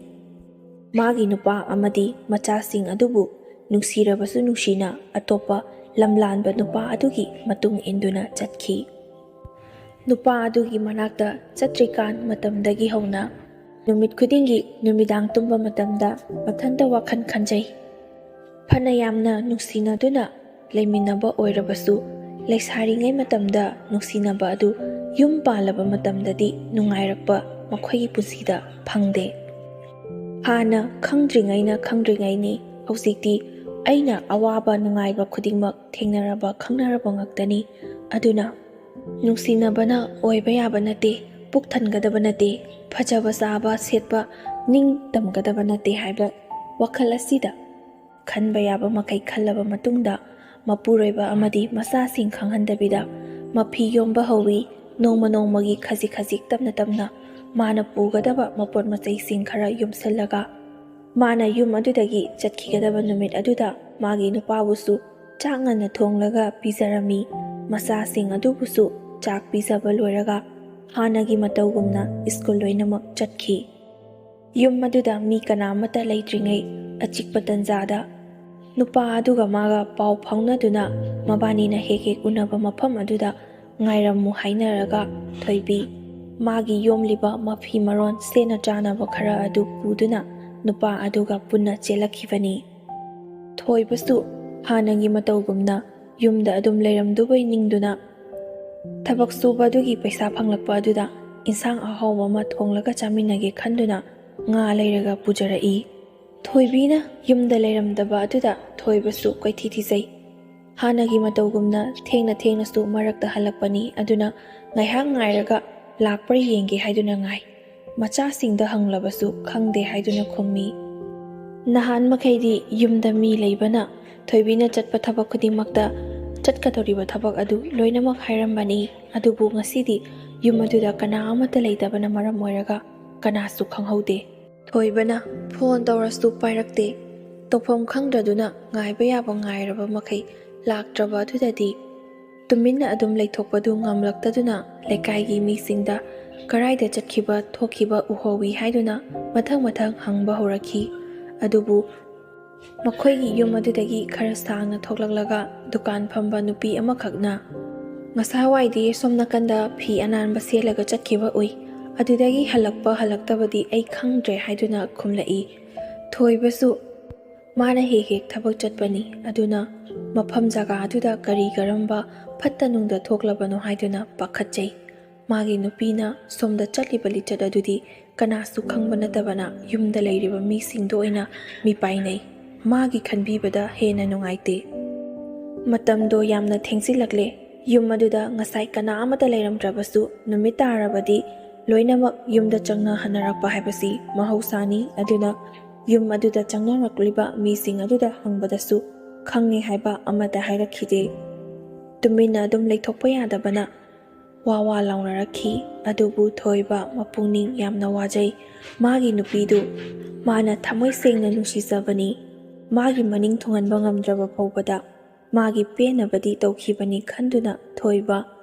ꯃꯥꯒꯤ ꯅꯨꯄꯥ ꯑꯃꯗꯤ ꯃꯆꯥꯁꯤꯡ ꯑꯗꯨꯕꯨ ꯅꯨꯡꯁꯤꯔꯕꯁꯨ ꯅꯨꯡꯁꯤꯅ ꯑꯇꯣꯞꯄ ꯂꯝꯂꯥꯟꯕ ꯅꯨꯄꯥ ꯑꯗꯨꯒꯤ ꯃꯇꯨꯡ ꯏꯟꯗꯨꯅ ꯆꯠꯈꯤ꯫ ꯅꯨꯄꯥ ꯑꯗꯨꯒꯤ ꯃꯅꯥꯛꯇ ꯆꯠꯇ꯭ꯔꯤꯀꯥꯟ ꯃꯇꯝꯗꯒꯤ ꯍꯧꯅ ꯅꯨꯃꯤꯠ ꯈꯨꯗꯤꯡꯒꯤ ꯅꯨꯃꯤꯗꯥꯡ ꯇꯨꯝꯕ ꯃꯇꯝꯗ ꯃꯊꯟꯇ ꯋꯥꯈꯜ ꯈꯟꯖꯩ꯫ ꯐꯅ ꯌꯥꯝꯅ ꯅꯨꯡꯁꯤꯅꯗꯨꯅ ꯂꯩꯃꯤꯟꯅꯕ ꯑꯣꯏꯔꯕꯁꯨ ꯂꯩꯁꯥꯔꯤꯉꯩ ꯃꯇꯝꯗ ꯅꯨꯡꯁꯤꯅꯕ ꯑꯗꯨ ꯌꯨꯝ ꯄꯥꯜꯂꯕ ꯃꯇꯝꯗꯗꯤ ꯅꯨꯡꯉꯥꯏꯔꯛꯄ ꯃꯈꯣꯏꯒꯤ ꯄꯨꯟꯁꯤꯗ ꯐꯪꯗꯦ꯫ ꯍꯥꯟꯅ ꯈꯪꯗ꯭ꯔꯤꯉꯩꯅꯤ, ꯍꯧꯖꯤꯛꯇꯤ ꯑꯩꯅ ꯑꯋꯥꯕ ꯅꯨꯡꯉꯥꯏꯕ ꯈꯨꯗꯤꯡꯃꯛ ꯊꯦꯡꯅꯔꯕ ꯈꯪꯅꯔꯕ ꯉꯥꯛꯇꯅꯤ꯫ ꯑꯗꯨꯅ ꯅꯨꯡꯁꯤꯅꯕꯅ ꯑꯣꯏꯕ ꯌꯥꯕ ꯅꯠꯇꯦ, ꯄꯨꯛ ꯊꯟꯒꯗꯕ ꯅꯠꯇꯦ, ꯐꯖꯕ ꯆꯥꯕ ꯁꯦꯠꯄ ꯅꯤꯡ ꯇꯝꯒꯗꯕ ꯅꯠꯇꯦ ꯍꯥꯏꯕ ꯋꯥꯈꯜ ꯑꯁꯤꯗ ꯈꯟꯕ ꯌꯥꯕ ꯃꯈꯩ ꯈꯜꯂꯕ ꯃꯇꯨꯡꯗ ꯃꯄꯨꯔꯣꯏꯕ ꯑꯃꯗꯤ ꯃꯆꯥꯁꯤꯡ ꯈꯪꯍꯟꯗꯕꯤꯗ ꯃꯐꯤ ꯌꯣꯝꯕ ꯍꯧꯋꯤ꯫ ꯅꯣꯡꯃ ꯅꯣꯡꯃꯒꯤ ꯈꯖꯤꯛ ꯇꯞꯅ ꯃꯥꯅ ꯄꯨꯒꯗꯕ ꯃꯄꯣꯠ ꯃꯆꯩꯁꯤꯡ ꯈꯔ ꯌꯣꯝꯁꯤꯜꯂꯒ ꯃꯥꯅ ꯌꯨꯝ ꯑꯗꯨꯗꯒꯤ ꯆꯠꯈꯤꯒꯗꯕ ꯅꯨꯃꯤꯠ ꯑꯗꯨꯗ ꯃꯥꯒꯤ ꯅꯨꯄꯥꯕꯨꯁꯨ ꯆꯥꯛ ꯉꯟꯅ ꯊꯣꯡꯂꯒ ꯄꯤꯖꯔꯝꯃꯤ꯫ ꯃꯆꯥꯁꯤꯡ ꯑꯗꯨꯕꯨꯁꯨ ꯆꯥꯛ ꯄꯤꯖꯕ ꯂꯣꯏꯔꯒ ꯍꯥꯟꯅꯒꯤ ꯃꯇꯧꯒꯨꯝꯅ ꯁ꯭ꯀꯨꯜ ꯂꯣꯏꯅꯃꯛ ꯆꯠꯈꯤ꯫ ꯌꯨꯝ ꯑꯗꯨꯗ ꯃꯤ ꯀꯅꯥꯃꯠꯇ ꯂꯩꯇ꯭ꯔꯤꯉꯩ ꯑꯆꯤꯛꯄ ꯇꯟꯖꯥꯗ ꯅꯨꯄꯥ ꯑꯗꯨꯒ ꯃꯥꯒ ꯄꯥꯎ ꯐꯥꯎꯅꯗꯨꯅ ꯃꯕꯥꯅꯤꯅ ꯍꯦꯛ ꯎꯅꯕ ꯃꯐꯝ ꯑꯗꯨꯗ ꯉꯥꯏꯔꯝꯃꯨ ꯍꯥꯏꯅꯔꯒ ꯊꯣꯏꯕꯤ ꯃꯥꯒꯤ ꯌꯣꯝꯂꯤꯕ ꯃꯐꯤ ꯃꯔꯣꯟ ꯁꯦꯠꯅ ꯆꯥꯅꯕ ꯈꯔ ꯑꯗꯨ ꯄꯨꯗꯨꯅ ꯅꯨꯄꯥ ꯑꯗꯨꯒ ꯄꯨꯟꯅ ꯆꯦꯜꯂꯛꯈꯤꯕꯅꯤ꯫ ꯊꯣꯏꯕꯁꯨ ꯍꯥꯟꯅꯒꯤ ꯃꯇꯧꯒꯨꯝꯅ ꯌꯨꯝꯗ ꯑꯗꯨꯝ ꯂꯩꯔꯝꯗꯨꯕꯣꯏ ꯅꯤꯡꯗꯨꯅ ꯊꯕꯛ ꯁꯨꯕ ꯑꯗꯨꯒꯤ ꯄꯩꯁꯥ ꯐꯪꯂꯛꯄ ꯑꯗꯨꯗ ꯏꯟꯁꯥꯡ ꯑꯍꯥꯎꯕ ꯑꯃ ꯊꯣꯡꯂꯒ ꯆꯥꯃꯤꯟꯅꯒꯦ ꯈꯟꯗꯨꯅ ꯉꯥ ꯂꯩꯔꯒ ꯄꯨꯖꯔꯛꯏ꯫ ꯊꯣꯏꯕꯤꯅ ꯌꯨꯝꯗ ꯂꯩꯔꯝꯗꯕ ꯑꯗꯨꯗ ꯊꯣꯏꯕꯁꯨ ꯀꯣꯏꯊꯤ ꯊꯤꯖꯩ꯫ ꯍꯥꯟꯅꯒꯤ ꯃꯇꯧꯒꯨꯝꯅ ꯊꯦꯡꯅꯁꯨ ꯃꯔꯛꯇ ꯍꯜꯂꯛꯄꯅꯤ꯫ ꯑꯗꯨꯅ ꯉꯥꯏꯍꯥꯛ ꯉꯥꯏꯔꯒ ꯂꯥꯛꯄ꯭ꯔꯥ ꯌꯦꯡꯒꯦ ꯍꯥꯏꯗꯨꯅ ꯉꯥꯏ꯫ ꯃꯆꯥꯁꯤꯡꯗ ꯍꯪꯂꯕꯁꯨ ꯈꯪꯗꯦ ꯍꯥꯏꯗꯨꯅ ꯈꯨꯝꯃꯤ꯫ ꯅꯍꯥꯟ ꯃꯈꯩꯗꯤ ꯌꯨꯝꯗ ꯃꯤ ꯂꯩꯕꯅ ꯊꯣꯏꯕꯤꯅ ꯆꯠꯄ ꯊꯕꯛ ꯈꯨꯗꯤꯡꯃꯛꯇ ꯆꯠꯀꯗꯧꯔꯤꯕ ꯊꯕꯛ ꯑꯗꯨ ꯂꯣꯏꯅꯃꯛ ꯍꯥꯏꯔꯝꯕꯅꯤ꯫ ꯑꯗꯨꯕꯨ ꯉꯁꯤꯗꯤ ꯌꯨꯝ ꯑꯗꯨꯗ ꯀꯅꯥ ꯑꯃꯠꯇ ꯂꯩꯇꯕꯅ ꯃꯔꯝ ꯑꯣꯏꯔꯒ ꯀꯅꯥꯁꯨ ꯈꯪꯍꯧꯗꯦ꯫ ꯊꯣꯏꯕꯅ ꯐꯣꯟ ꯇꯧꯔꯁꯨ ꯄꯥꯏꯔꯛꯇꯦ꯫ ꯇꯧꯐꯝ ꯈꯪꯗ꯭ꯔꯗꯨꯅ ꯉꯥꯏꯕ ꯌꯥꯕ ꯉꯥꯏꯔꯕ ꯃꯈꯩ ꯂꯥꯛꯇ꯭ꯔꯕ ꯑꯗꯨꯗꯗꯤ ꯇꯨꯃꯤꯟꯅ ꯑꯗꯨꯝ ꯂꯩꯊꯣꯛꯄꯗꯨ ꯉꯝꯂꯛꯇꯗꯨꯅ ꯂꯩꯀꯥꯏꯒꯤ ꯃꯤꯁꯤꯡꯗ ꯀꯔꯥꯏꯗ ꯆꯠꯈꯤꯕ ꯊꯣꯛꯈꯤꯕ ꯎꯍꯧꯋꯤ ꯍꯥꯏꯗꯨꯅ ꯃꯊꯪ ꯍꯪꯕ ꯍꯧꯔꯛꯈꯤ꯫ ꯑꯗꯨꯕꯨ ꯃꯈꯣꯏꯒꯤ ꯌꯨꯝ ꯑꯗꯨꯗꯒꯤ ꯈꯔ ꯁꯥꯡꯅ ꯊꯣꯛꯂꯛꯂꯒ ꯗꯨꯀꯥꯟ ꯐꯝꯕ ꯅꯨꯄꯤ ꯑꯃꯈꯛꯅ ꯉꯁꯥꯏꯋꯥꯏꯗꯤ ꯁꯣꯝ ꯅꯥꯀꯟꯗ ꯐꯤ ꯑꯅꯥꯟꯕ ꯁꯦꯠꯂꯒ ꯆꯠꯈꯤꯕ ꯎꯏ, ꯑꯗꯨꯗꯒꯤ ꯍꯜꯂꯛꯇꯕꯗꯤ ꯑꯩ ꯈꯪꯗ꯭ꯔꯦ ꯍꯥꯏꯗꯨꯅ ꯈꯨꯝꯂꯛꯏ꯫ ꯊꯣꯏꯕꯁꯨ ꯃꯥꯅ ꯍꯦꯛ ꯊꯕꯛ ꯆꯠꯄꯅꯤ, ꯑꯗꯨꯅ ꯃꯐꯝ ꯖꯒꯥ ꯑꯗꯨꯗ ꯀꯔꯤ ꯀꯔꯝꯕ ꯐꯠꯇ ꯅꯨꯡꯗ ꯊꯣꯛꯂꯕꯅꯣ ꯍꯥꯏꯗꯨꯅ ꯄꯥꯈꯠꯆꯩ꯫ ꯃꯥꯒꯤ ꯅꯨꯄꯤꯅ ꯁꯣꯝꯗ ꯆꯠꯂꯤꯕ ꯂꯤꯆꯠ ꯑꯗꯨꯗꯤ ꯀꯅꯥꯁꯨ ꯈꯪꯕ ꯅꯠꯇꯕꯅ ꯌꯨꯝꯗ ꯂꯩꯔꯤꯕ ꯃꯤꯁꯤꯡꯗ ꯑꯣꯏꯅ ꯃꯤꯄꯥꯏꯅꯩ꯫ ꯃꯥꯒꯤ ꯈꯟꯕꯤꯕꯗ ꯍꯦꯟꯅ ꯅꯨꯡꯉꯥꯏꯇꯦ꯫ ꯃꯇꯝꯗꯣ ꯌꯥꯝꯅ ꯊꯦꯡꯖꯤꯜꯂꯛꯂꯦ꯫ ꯌꯨꯝ ꯑꯗꯨꯗ ꯉꯁꯥꯏ ꯀꯅꯥ ꯑꯃꯠꯇ ꯂꯩꯔꯝꯗ꯭ꯔꯕꯁꯨ ꯅꯨꯃꯤꯠ ꯇꯥꯔꯕꯗꯤ ꯂꯣꯏꯅꯃꯛ ꯌꯨꯝꯗ ꯆꯪꯅꯍꯟꯅꯔꯛꯄ ꯍꯥꯏꯕꯁꯤ ꯃꯍꯧꯁꯥꯅꯤ꯫ ꯑꯗꯨꯅ ꯌꯨꯝ ꯑꯗꯨꯗ ꯆꯪꯅꯔꯛꯂꯤꯕ ꯃꯤꯁꯤꯡ ꯑꯗꯨꯗ ꯍꯪꯕꯗꯁꯨ ꯈꯪꯉꯦ ꯍꯥꯏꯕ ꯑꯃꯠꯇ ꯍꯥꯏꯔꯛꯈꯤꯗꯦ꯫ ꯇꯨꯃꯤꯟꯅ ꯑꯗꯨꯝ ꯂꯩꯊꯣꯛꯄ ꯌꯥꯗꯕꯅ ꯋꯥ ꯂꯥꯎꯅꯔꯛꯈꯤ꯫ ꯑꯗꯨꯕꯨ ꯊꯣꯏꯕ ꯃꯄꯨꯛꯅꯤꯡ ꯌꯥꯝꯅ ꯋꯥꯖꯩ꯫ ꯃꯥꯒꯤ ꯅꯨꯄꯤꯗꯨ ꯃꯥꯅ ꯊꯃꯣꯏ ꯁꯦꯡꯅ ꯅꯨꯡꯁꯤꯖꯕꯅꯤ꯫ ꯃꯥꯒꯤ ꯃꯅꯤꯡ ꯊꯨꯡꯍꯟꯕ ꯉꯝꯗ꯭ꯔꯕ ꯐꯥꯎꯕꯗ ꯃꯥꯒꯤ ꯄꯦꯟꯅꯕꯗꯤ ꯇꯧꯈꯤꯕꯅꯤ ꯈꯟꯗꯨꯅ ꯊꯣꯏꯕ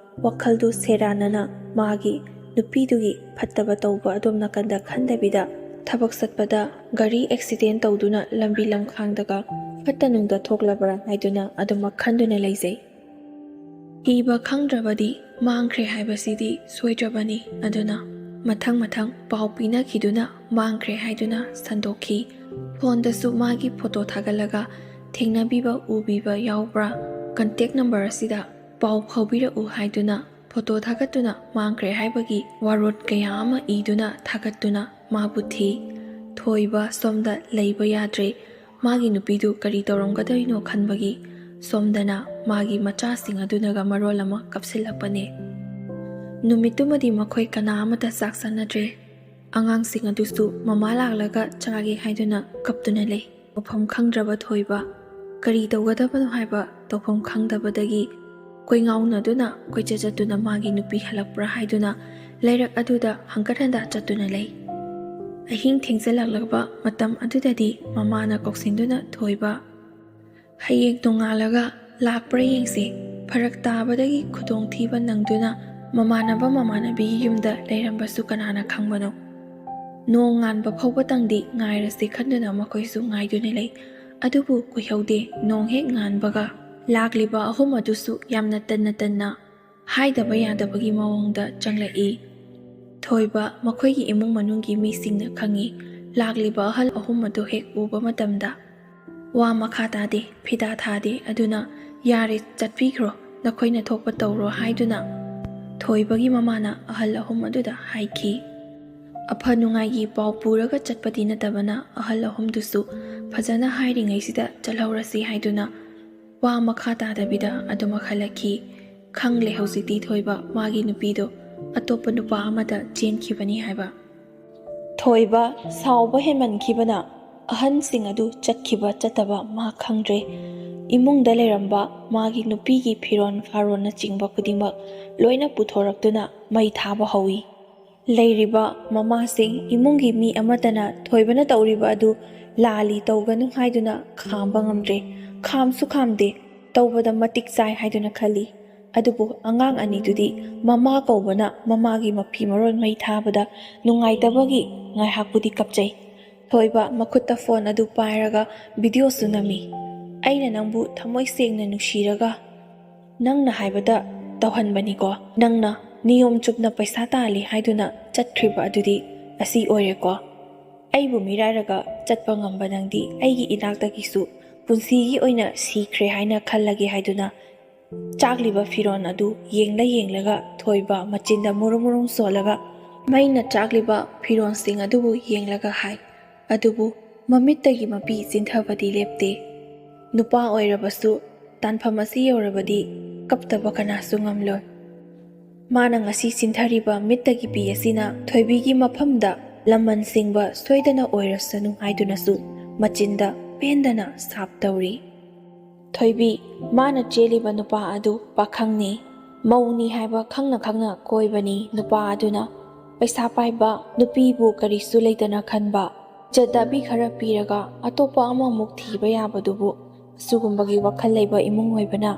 ꯋꯥꯈꯜꯗꯨ ꯁꯦꯔꯥꯟꯅꯅ ꯃꯥꯒꯤ ꯅꯨꯄꯤꯗꯨꯒꯤ ꯐꯠꯇꯕ ꯇꯧꯕ ꯑꯗꯣꯝ ꯅꯥꯀꯟꯗ ꯈꯟꯗꯕꯤꯗ ꯊꯕꯛ ꯆꯠꯄꯗ ꯒꯥꯔꯤ ꯑꯦꯛꯁꯤꯗꯦꯟ ꯇꯧꯗꯨꯅ ꯂꯝꯕꯤ ꯂꯝꯈꯥꯡꯗꯒ ꯐꯠꯇ ꯅꯨꯡꯗ ꯊꯣꯛꯂꯕ꯭ꯔꯥ ꯍꯥꯏꯗꯨꯅ ꯑꯗꯨꯃꯛ ꯈꯟꯗꯨꯅ ꯂꯩꯖꯩ꯫ ꯏꯕ ꯈꯪꯗ꯭ꯔꯕꯗꯤ ꯃꯥꯡꯈ꯭ꯔꯦ ꯍꯥꯏꯕꯁꯤꯗꯤ ꯁꯣꯏꯗ꯭ꯔꯕꯅꯤ, ꯑꯗꯨꯅ ꯃꯊꯪ ꯄꯥꯎ ꯄꯤꯅꯈꯤꯗꯨꯅ ꯃꯥꯡꯈ꯭ꯔꯦ ꯍꯥꯏꯗꯨꯅ ꯁꯟꯗꯣꯛꯈꯤ꯫ ꯐꯣꯟꯗꯁꯨ ꯃꯥꯒꯤ ꯐꯣꯇꯣ ꯊꯥꯒꯠꯂꯒ ꯊꯦꯡꯅꯕꯤꯕ ꯎꯕꯤꯕ ꯌꯥꯎꯕ꯭ꯔꯥ, ꯀꯟꯇꯦꯛ ꯅꯝꯕꯔ ꯑꯁꯤꯗ ꯄꯥꯎ ꯐꯥꯎꯕꯤꯔꯛꯎ ꯍꯥꯏꯗꯨꯅ ꯐꯣꯇो ꯊꯥꯒꯠꯇꯨꯅ ꯃꯥꯡꯈ꯭ꯔꯦ ꯍꯥꯏꯕꯒꯤ ꯋꯥꯔꯣꯜ ꯀꯌꯥ ꯑꯃ ꯏꯗꯨꯅ ꯊꯥꯒꯠꯇꯨꯅ ꯃꯥꯕꯨ ꯊꯤ꯫ ꯊꯣꯏꯕ ꯁꯣꯝꯗ ꯂꯩꯕ ꯌꯥꯗ꯭ꯔꯦ, ꯃꯥꯒꯤ ꯅꯨꯄꯤꯗꯨ ꯀꯔꯤ ꯇꯧꯔꯝꯒꯗꯣꯏꯅꯣ ꯈꯟꯕꯒꯤ ꯁꯣꯝꯗꯅ ꯃꯥꯒꯤ ꯃꯆꯥꯁꯤꯡ ꯑꯗꯨꯅꯒ ꯃꯔꯣꯜ ꯑꯃ ꯀꯞꯁꯤꯜꯂꯛꯄꯅꯦ꯫ ꯅꯨꯃꯤꯠꯇꯨꯃꯗꯤ ꯃꯈꯣꯏ ꯀꯅꯥ ꯑꯃꯠꯇ ꯆꯥꯛ ꯆꯥꯅꯗ꯭ꯔꯦ꯫ ꯑꯉꯥꯡꯁꯤꯡ ꯑꯗꯨꯁꯨ ꯃꯃꯥ ꯂꯥꯛꯂꯒ ꯆꯥꯒꯦ ꯍꯥꯏꯗꯨꯅ ꯀꯞꯇꯨꯅ ꯂꯩ꯫ ꯇꯧꯐꯝ ꯈꯪꯗ꯭ꯔꯕ ꯊꯣꯏꯕ ꯀꯔꯤ ꯇꯧꯒꯗꯕꯅꯣ ꯍꯥꯏꯕ ꯇꯧꯐꯝ ꯈꯪꯗꯕꯗꯒꯤ ꯀꯣꯏꯉꯥꯎꯅꯗꯨꯅ ꯀꯣꯏꯆꯠ ꯆꯠꯇꯨꯅ ꯃꯥꯒꯤ ꯅꯨꯄꯤ ꯍꯜꯂꯛꯄ꯭ꯔꯥ ꯍꯥꯏꯗꯨꯅ ꯂꯩꯔꯛ ꯑꯗꯨꯗ ꯍꯪꯒꯠ ꯍꯟꯗꯥ ꯆꯠꯇꯨꯅ ꯂꯩ꯫ ꯑꯍꯤꯡ ꯊꯦꯡꯖꯜꯂꯛꯂꯕ ꯃꯇꯝ ꯑꯗꯨꯗꯗꯤ ꯃꯃꯥꯅ ꯀꯧꯁꯤꯟꯗꯨꯅ ꯊꯣꯏꯕ, ꯍꯌꯦꯡ ꯅꯣꯡꯉꯥꯜꯂꯒ ꯂꯥꯛꯄ꯭ꯔꯥ ꯌꯦꯡꯁꯤ꯫ ꯐꯔꯛ ꯇꯥꯕꯗꯒꯤ ꯈꯨꯗꯣꯡꯊꯤꯕ ꯅꯪꯗꯨꯅ ꯃꯃꯥꯟꯅꯕꯤꯒꯤ ꯌꯨꯝꯗ ꯂꯩꯔꯝꯕꯁꯨ ꯀꯅꯥꯅ ꯈꯪꯕꯅꯣ꯫ ꯅꯣꯡ ꯉꯥꯟꯕ ꯐꯥꯎꯕꯇꯪꯗꯤ ꯉꯥꯏꯔꯁꯤ ꯈꯟꯗꯨꯅ ꯃꯈꯣꯏꯁꯨ ꯉꯥꯏꯗꯨꯅ ꯂꯩ꯫ ꯑꯗꯨꯕꯨ ꯀꯨꯏꯍꯧꯗꯦ, ꯅꯣꯡ ꯍꯦꯛ ꯉꯥꯟꯕꯒ ꯂꯥꯛꯂꯤꯕ ꯑꯍꯨꯝ ꯑꯗꯨꯁꯨ ꯌꯥꯝꯅ ꯇꯟꯅ ꯍꯥꯏꯗꯕ ꯌꯥꯗꯕꯒꯤ ꯃꯑꯣꯡꯗ ꯆꯪꯂꯛꯏ꯫ ꯊꯣꯏꯕ ꯃꯈꯣꯏꯒꯤ ꯏꯃꯨꯡ ꯃꯅꯨꯡꯒꯤ ꯃꯤꯁꯤꯡꯅ ꯈꯪꯏ꯫ ꯂꯥꯛꯂꯤꯕ ꯑꯍꯜ ꯑꯍꯨꯝ ꯑꯗꯨ ꯍꯦꯛ ꯎꯕ ꯃꯇꯝꯗ ꯋꯥ ꯃꯈꯥ ꯇꯥꯗꯦ, ꯐꯤꯗꯥ ꯊꯥꯗꯦ, ꯑꯗꯨꯅ ꯌꯥꯔꯦ ꯆꯠꯄꯤꯈ꯭ꯔꯣ, ꯅꯈꯣꯏꯅ ꯊꯣꯛꯄ ꯇꯧꯔꯣ ꯍꯥꯏꯗꯨꯅ ꯊꯣꯏꯕꯒꯤ ꯃꯃꯥꯅ ꯑꯍꯜ ꯑꯍꯨꯝ ꯑꯗꯨꯗ ꯍꯥꯏꯈꯤ꯫ ꯑꯐ ꯅꯨꯡꯉꯥꯏꯒꯤ ꯄꯥꯎ ꯄꯨꯔꯒ ꯆꯠꯄꯗꯤ ꯅꯠꯇꯕꯅ ꯑꯍꯜ ꯑꯍꯨꯝꯗꯨꯁꯨ ꯐꯖꯅ ꯍꯥꯏꯔꯤꯉꯩꯁꯤꯗ ꯆꯠꯍꯧꯔꯁꯤ ꯍꯥꯏꯗꯨꯅ ꯋꯥ ꯃꯈꯥ ꯇꯥꯗꯕꯤꯗ ꯑꯗꯨꯃꯛ ꯍꯜꯂꯛꯈꯤ꯫ ꯈꯪꯂꯦ ꯍꯧꯖꯤꯛꯇꯤ ꯊꯣꯏꯕ ꯃꯥꯒꯤ ꯅꯨꯄꯤꯗꯣ ꯑꯇꯣꯞꯄ ꯅꯨꯄꯥ ꯑꯃꯗ ꯆꯦꯟꯈꯤꯕꯅꯤ ꯍꯥꯏꯕ꯫ ꯊꯣꯏꯕ ꯁꯥꯎꯕ ꯍꯦꯟꯃꯟꯈꯤꯕꯅ ꯑꯍꯟꯁꯤꯡ ꯑꯗꯨ ꯆꯠꯈꯤꯕ ꯆꯠꯇꯕ ꯃꯥ ꯈꯪꯗ꯭ꯔꯦ꯫ ꯏꯃꯨꯡꯗ ꯂꯩꯔꯝꯕ ꯃꯥꯒꯤ ꯅꯨꯄꯤꯒꯤ ꯐꯤꯔꯣꯟ ꯐꯥꯔꯣꯟꯅꯆꯤꯡꯕ ꯈꯨꯗꯤꯡꯃꯛ ꯂꯣꯏꯅ ꯄꯨꯊꯣꯔꯛꯇꯨꯅ ꯃꯩ ꯊꯥꯕ ꯍꯧꯏ꯫ ꯂꯩꯔꯤꯕ ꯃꯃꯥꯁꯤꯡ, ꯏꯃꯨꯡꯒꯤ ꯃꯤ ꯑꯃꯠꯇꯅ ꯊꯣꯏꯕꯅ ꯇꯧꯔꯤꯕ ꯑꯗꯨ ꯂꯥꯜꯂꯤ ꯇꯧꯒꯅꯨ ꯍꯥꯏꯗꯨꯅ ꯈꯥꯝꯕ ꯉꯝꯗ꯭ꯔꯦ꯫ ꯈꯥꯝꯁꯨ ꯈꯥꯝꯗꯦ, ꯇꯧꯕꯗ ꯃꯇꯤꯛ ꯆꯥꯏ ꯍꯥꯏꯗꯨꯅ ꯈꯜꯂꯤ꯫ ꯑꯗꯨꯕꯨ ꯑꯉꯥꯡ ꯑꯅꯤꯗꯨꯗꯤ ꯃꯃꯥ ꯀꯧꯕꯅ ꯃꯃꯥꯒꯤ ꯃꯐꯤ ꯃꯔꯣꯟ ꯃꯩ ꯊꯥꯕꯗ ꯅꯨꯡꯉꯥꯏꯇꯕꯒꯤ ꯉꯥꯏꯍꯥꯛꯄꯨꯗꯤ ꯀꯞꯆꯩ꯫ ꯊꯣꯏꯕ ꯃꯈꯨꯠꯇ ꯐꯣꯟ ꯑꯗꯨ ꯄꯥꯏꯔꯒ ꯚꯤꯗꯤꯑꯣꯁꯨ ꯅꯝꯃꯤ꯫ ꯑꯩꯅ ꯅꯪꯕꯨ ꯊꯃꯣꯏ ꯁꯦꯡꯅ ꯅꯨꯡꯁꯤꯔꯒ ꯅꯪꯅ ꯍꯥꯏꯕꯗ ꯇꯧꯍꯟꯕꯅꯤꯀꯣ, ꯅꯪꯅ ꯅꯤꯌꯣꯝ ꯆꯨꯝꯅ ꯄꯩꯁꯥ ꯇꯥꯜꯂꯤ ꯍꯥꯏꯗꯨꯅ ꯆꯠꯈ꯭ꯔꯤꯕ ꯑꯗꯨꯗꯤ ꯑꯁꯤ ꯑꯣꯏꯔꯦꯀꯣ꯫ ꯑꯩꯕꯨ ꯃꯤꯔꯥꯏꯔꯒ ꯆꯠꯄ ꯉꯝꯕ ꯅꯪꯗꯤ ꯑꯩꯒꯤ ꯏꯅꯥꯛꯇꯒꯤꯁꯨ ꯄꯨꯟꯁꯤꯒꯤ ꯑꯣꯏꯅ ꯁꯤꯈ꯭ꯔꯦ ꯍꯥꯏꯅ ꯈꯜꯂꯒꯦ ꯍꯥꯏꯗꯨꯅ ꯆꯥꯛꯂꯤꯕ ꯐꯤꯔꯣꯟ ꯑꯗꯨ ꯌꯦꯡꯂꯒ ꯊꯣꯏꯕ ꯃꯆꯤꯟꯗ ꯃꯨꯔꯨꯝ ꯁꯣꯜꯂꯒ ꯃꯩꯅ ꯆꯥꯛꯂꯤꯕ ꯐꯤꯔꯣꯟꯁꯤꯡ ꯑꯗꯨꯕꯨ ꯌꯦꯡꯂꯒ ꯍꯥꯏ꯫ ꯑꯗꯨꯕꯨ ꯃꯃꯤꯠꯇꯒꯤ ꯃꯄꯤ ꯆꯤꯟꯊꯕꯗꯤ ꯂꯦꯞꯇꯦ꯫ ꯅꯨꯄꯥ ꯑꯣꯏꯔꯕꯁꯨ ꯇꯥꯟꯐꯝ ꯑꯁꯤ ꯌꯧꯔꯕꯗꯤ ꯀꯞꯇꯕ ꯀꯅꯥꯁꯨ ꯉꯝꯂꯣꯏ꯫ ꯃꯥꯅ ꯉꯁꯤ ꯆꯤꯟꯊꯔꯤꯕ ꯃꯤꯠꯇꯒꯤ ꯄꯤ ꯑꯁꯤꯅ ꯊꯣꯏꯕꯤꯒꯤ ꯃꯐꯝꯗ ꯂꯃꯟ ꯁꯤꯡꯕ ꯁꯣꯏꯗꯅ ꯑꯣꯏꯔꯁꯅꯨ ꯍꯥꯏꯗꯨꯅꯁꯨ ꯃꯆꯤꯟꯗ ꯄꯦꯟꯗꯅ ꯁꯥꯞ ꯇꯧꯔꯤ꯫ ꯊꯣꯏꯕꯤ, ꯃꯥꯅ ꯆꯦꯜꯂꯤꯕ ꯅꯨꯄꯥ ꯑꯗꯨ ꯄꯥꯈꯪꯅꯤ, ꯃꯧꯅꯤ ꯍꯥꯏꯕ ꯈꯪꯅ ꯀꯣꯏꯕꯅꯤ꯫ ꯅꯨꯄꯥ ꯑꯗꯨꯅ ꯄꯩꯁꯥ ꯄꯥꯏꯕ, ꯅꯨꯄꯤꯕꯨ ꯀꯔꯤꯁꯨ ꯂꯩꯇꯅ ꯈꯟꯕ, ꯆꯠꯅꯕꯤ ꯈꯔ ꯄꯤꯔꯒ ꯑꯇꯣꯞꯄ ꯑꯃꯃꯨꯛ ꯊꯤꯕ ꯌꯥꯕꯗꯨꯕꯨ ꯑꯁꯤꯒꯨꯝꯕꯒꯤ ꯋꯥꯈꯜ ꯂꯩꯕ ꯏꯃꯨꯡ ꯑꯣꯏꯕꯅ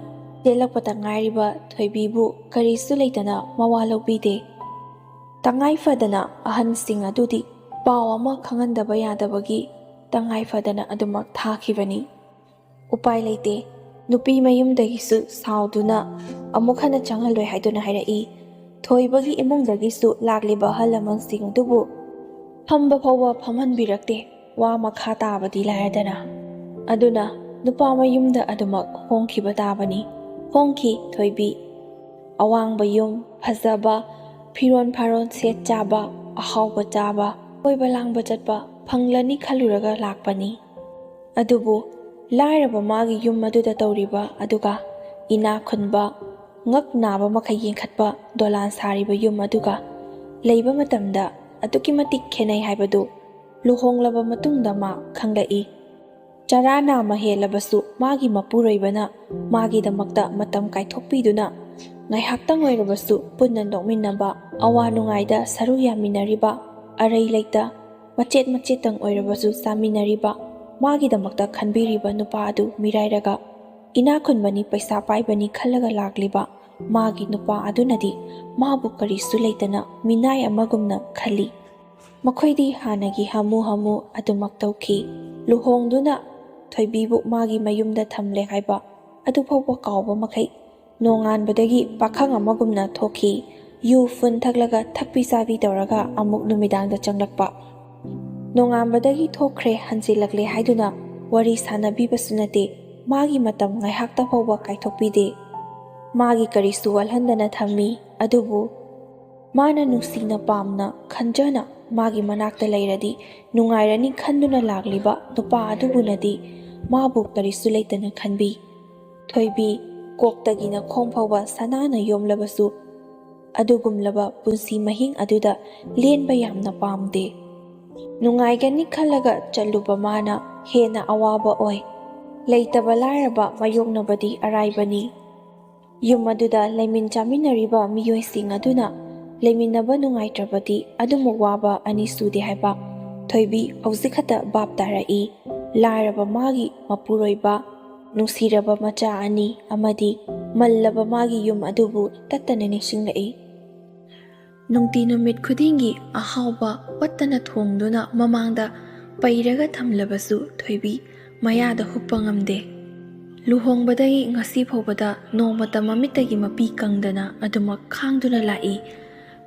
ꯆꯦꯜꯂꯛꯄꯇ ꯉꯥꯏꯔꯤꯕ ꯊꯣꯏꯕꯤꯕꯨ ꯀꯔꯤꯁꯨ ꯂꯩꯇꯅ ꯃꯋꯥ ꯂꯧꯕꯤꯗꯦ꯫ ꯇꯉꯥꯏ ꯐꯗꯅ ꯑꯍꯟꯁꯤꯡ ꯑꯗꯨꯗꯤ ꯄꯥꯎ ꯑꯃ ꯈꯪꯍꯟꯗꯕ ꯌꯥꯗꯕꯒꯤ ꯇꯉꯥꯏ ꯐꯗꯅ ꯑꯗꯨꯃꯛ ꯊꯥꯈꯤꯕꯅꯤ꯫ ꯎꯄꯥꯏ ꯂꯩꯇꯦ, ꯅꯨꯄꯤ ꯃꯌꯨꯝꯗꯒꯤꯁꯨ ꯁꯥꯎꯗꯨꯅ ꯑꯃꯨꯛ ꯍꯟꯅ ꯆꯪꯍꯜꯂꯣꯏ ꯍꯥꯏꯗꯨꯅ ꯍꯥꯏꯔꯛꯏ꯫ ꯊꯣꯏꯕꯒꯤ ꯏꯃꯨꯡꯗꯒꯤꯁꯨ ꯂꯥꯛꯂꯤꯕ ꯑꯍꯜ ꯂꯃꯟꯁꯤꯡ ꯑꯗꯨꯕꯨ ꯐꯝꯕ ꯐꯥꯎꯕ ꯐꯝꯍꯟꯕꯤꯔꯛꯇꯦ, ꯋꯥ ꯃꯈꯥ ꯇꯥꯕꯗꯤ ꯂꯥꯏꯔꯗꯅ꯫ ꯑꯗꯨꯅ ꯅꯨꯄꯥ ꯃꯌꯨꯝꯗ ꯑꯗꯨꯃꯛ ꯍꯣꯡꯈꯤꯕ ꯇꯥꯕꯅꯤ꯫ ꯍꯣꯡꯈꯤ ꯊꯣꯏꯕꯤ꯫ ꯑꯋꯥꯡꯕ ꯌꯨꯝ, ꯐꯖꯕ ꯐꯤꯔꯣꯟ ꯐꯥꯔꯣꯟ ꯁꯦꯠ ꯆꯥꯕ, ꯑꯍꯥꯎꯕ ꯆꯥꯕ, ꯀꯣꯏꯕ ꯂꯥꯡꯕ ꯆꯠꯄ ꯐꯪꯂꯅꯤ ꯈꯜꯂꯨꯔꯒ ꯂꯥꯛꯄꯅꯤ꯫ ꯑꯗꯨꯕꯨ ꯂꯥꯏꯔꯕ ꯃꯥꯒꯤ ꯌꯨꯝ ꯑꯗꯨꯗ ꯇꯧꯔꯤꯕ ꯑꯗꯨꯒ ꯏꯅꯥꯛ ꯈꯨꯟꯕ, ꯉꯛ ꯅꯥꯕ ꯃꯈꯩ ꯌꯦꯡꯈꯠꯄ ꯗꯣꯂꯥꯟ ꯁꯥꯔꯤꯕ ꯌꯨꯝ ꯑꯗꯨꯒ ꯂꯩꯕ ꯃꯇꯝꯗ ꯑꯗꯨꯛꯀꯤ ꯃꯇꯤꯛ ꯈꯦꯅꯩ ꯍꯥꯏꯕꯗꯨ ꯂꯨꯍꯣꯡꯂꯕ ꯃꯇꯨꯡꯗ ꯃꯥ ꯈꯪꯂꯛꯏ꯫ ꯆꯔꯥ ꯅꯥꯝꯃ ꯍꯦꯜꯂꯕꯁꯨ ꯃꯥꯒꯤ ꯃꯄꯨꯔꯣꯏꯕꯅ ꯃꯥꯒꯤꯗꯃꯛꯇ ꯃꯇꯝ ꯀꯥꯏꯊꯣꯛꯄꯤꯗꯨꯅ ꯉꯥꯏꯍꯥꯛꯇꯪ ꯑꯣꯏꯔꯕꯁꯨ ꯄꯨꯟꯅ ꯅꯣꯛꯃꯤꯟꯅꯕ, ꯑꯋꯥ ꯅꯨꯡꯉꯥꯏꯗ ꯁꯔꯨꯛ ꯌꯥꯃꯤꯟꯅꯔꯤꯕ, ꯑꯔꯩ ꯂꯩꯇ ꯃꯆꯦꯠꯇꯪ ꯑꯣꯏꯔꯕꯁꯨ ꯆꯥꯃꯤꯟꯅꯔꯤꯕ, ꯃꯥꯒꯤꯗꯃꯛꯇ ꯈꯟꯕꯤꯔꯤꯕ ꯅꯨꯄꯥ ꯑꯗꯨ ꯃꯤꯔꯥꯏꯔꯒ ꯏꯅꯥꯛ ꯈꯨꯟꯕꯅꯤ ꯄꯩꯁా ꯄꯥꯏꯕꯅꯤ ꯈꯜꯂꯒ ꯂꯥꯛꯂꯤꯕ ꯃꯥꯒꯤ ꯅꯨꯄꯥ ꯑꯗꯨꯅꯗꯤ ꯃꯥꯕꯨ ꯀꯔꯤꯁꯨ ꯂꯩꯇꯅ ꯃꯤꯅꯥꯏ ꯑꯃꯒꯨꯝꯅ ꯈꯜꯂꯤ꯫ ꯃꯈꯣꯏꯗꯤ ꯍꯥꯟꯅꯒꯤ ꯍꯥꯃꯨ ꯑꯗꯨꯃꯛ ꯇꯧꯈꯤ꯫ ꯂꯨꯍꯣꯡꯗꯨꯅ ꯊꯣꯏꯕꯤꯕꯨ ꯃꯥꯒꯤ ꯃꯌꯨꯝꯗ ꯊꯝꯂꯦ ꯍꯥꯏꯕ ꯑꯗꯨꯐꯥꯎꯕ ꯀꯥꯎꯕ ꯃꯈꯩ ꯅꯣꯡꯉꯥꯟꯕꯗꯒꯤ ꯄꯥꯈꯪ ꯑꯃꯒꯨꯝꯅ ꯊꯣꯛꯈꯤ, ꯌꯨ ꯐꯨꯟ ꯊꯛꯂꯒ ꯊꯛꯄꯤ ꯆꯥꯕꯤ ꯇꯧꯔꯒ ꯑꯃꯨꯛ ꯅꯨꯃꯤꯗꯥꯡꯗ ꯆꯪꯂꯛꯄ꯫ ꯅꯣꯡꯉꯥꯟꯕꯗꯒꯤ ꯊꯣꯛꯈ꯭ꯔꯦ ꯍꯟꯖꯤꯜꯂꯛꯂꯦ ꯍꯥꯏꯗꯨꯅ ꯋꯥꯔꯤ ꯁꯥꯟꯅꯕꯤꯕꯁꯨ ꯅꯠꯇꯦ, ꯃꯥꯒꯤ ꯃꯇꯝ ꯉꯥꯏꯍꯥꯛꯇ ꯐꯥꯎꯕ ꯀꯥꯏꯊꯣꯛꯄꯤꯗꯦ꯫ ꯃꯥꯒꯤ ꯀꯔꯤꯁꯨ ꯋꯥꯠꯍꯟꯗꯅ ꯊꯝꯃꯤ, ꯑꯗꯨꯕꯨ ꯃꯥꯅ ꯅꯨꯡꯁꯤꯅ ꯄꯥꯝꯅ ꯈꯟꯖꯅ ꯃꯥꯒꯤ ꯃꯅꯥꯛꯇ ꯂꯩꯔꯗꯤ ꯅꯨꯡꯉꯥꯏꯔꯅꯤ ꯈꯟꯗꯨꯅ ꯂꯥꯛꯂꯤꯕ ꯅꯨꯄꯥ ꯑꯗꯨꯕꯨꯅꯗꯤ ꯃꯥꯕꯨ ꯀꯔꯤꯁꯨ ꯂꯩꯇꯅ ꯈꯟꯕꯤ꯫ ꯊꯣꯏꯕꯤ ꯀꯣꯛꯇꯒꯤꯅ ꯈꯣꯡ ꯐꯥꯎꯕ ꯁꯅꯥꯅ ꯌꯣꯝꯂꯕꯁꯨ ꯑꯗꯨꯒꯨꯝꯂꯕ ꯄꯨꯟꯁꯤ ꯃꯍꯤꯡ ꯑꯗꯨꯗ ꯂꯦꯟꯕ ꯌꯥꯝꯅ ꯄꯥꯝꯗꯦ꯫ ꯅꯨꯡꯉꯥꯏꯒꯅꯤ ꯈꯜꯂꯒ ꯆꯠꯂꯨꯕ ꯃꯥꯅ ꯍꯦꯟꯅ ꯑꯋꯥꯕ ꯑꯣꯏ꯫ ꯂꯩꯇꯕ ꯂꯥꯏꯔꯕ ꯃꯥꯌꯣꯛꯅꯕꯗꯤ ꯑꯔꯥꯏꯕꯅꯤ꯫ ꯌꯨꯝ ꯑꯗꯨꯗ ꯂꯩꯃꯤꯟ ꯆꯥꯃꯤꯟꯅꯔꯤꯕ ꯃꯤꯑꯣꯏꯁꯤꯡ ꯑꯗꯨꯅ ꯂꯩꯃꯤꯟꯅꯕ ꯅꯨꯡꯉꯥꯏꯇ꯭ꯔꯕꯗꯤ ꯑꯗꯨꯃꯨꯛ ꯋꯥꯕ ꯑꯅꯤ ꯁꯨꯗꯦ ꯍꯥꯏꯕ ꯊꯣꯏꯕꯤ ꯍꯧꯖꯤꯛ ꯈꯛꯇ ꯚꯥꯞ ꯇꯥꯔꯛꯏ꯫ ꯂꯥꯏꯔꯕ ꯃꯥꯒꯤ ꯃꯄꯨꯔꯣꯏꯕ, ꯅꯨꯡꯁꯤꯔꯕ ꯃꯆꯥ ꯑꯅꯤ ꯑꯃꯗꯤ ꯃꯜꯂꯕ ꯃꯥꯒꯤ ꯌꯨꯝ ꯑꯗꯨꯕꯨ ꯇꯠꯇꯅ ꯅꯤꯡꯁꯤꯡꯂꯛꯏ꯫ ꯅꯨꯡꯇꯤ ꯅꯨꯃꯤꯠ ꯈꯨꯗꯤꯡꯒꯤ ꯑꯍꯥꯎꯕ ꯄꯠꯇꯅ ꯊꯣꯡꯗꯨꯅ ꯃꯃꯥꯡꯗ ꯄꯩꯔꯒ ꯊꯝꯂꯕꯁꯨ ꯊꯣꯏꯕꯤ ꯃꯌꯥꯗ ꯍꯨꯞꯄ ꯉꯝꯗꯦ꯫ ꯂꯨꯍꯣꯡꯕꯗꯒꯤ ꯉꯁꯤ ꯐꯥꯎꯕꯗ ꯅꯣꯡꯃꯇ ꯃꯃꯤꯠꯇꯒꯤ ꯃꯄꯤ ꯀꯪꯗꯅ ꯑꯗꯨꯃꯛ ꯈꯥꯡꯗꯨꯅ ꯂꯥꯛꯏ꯫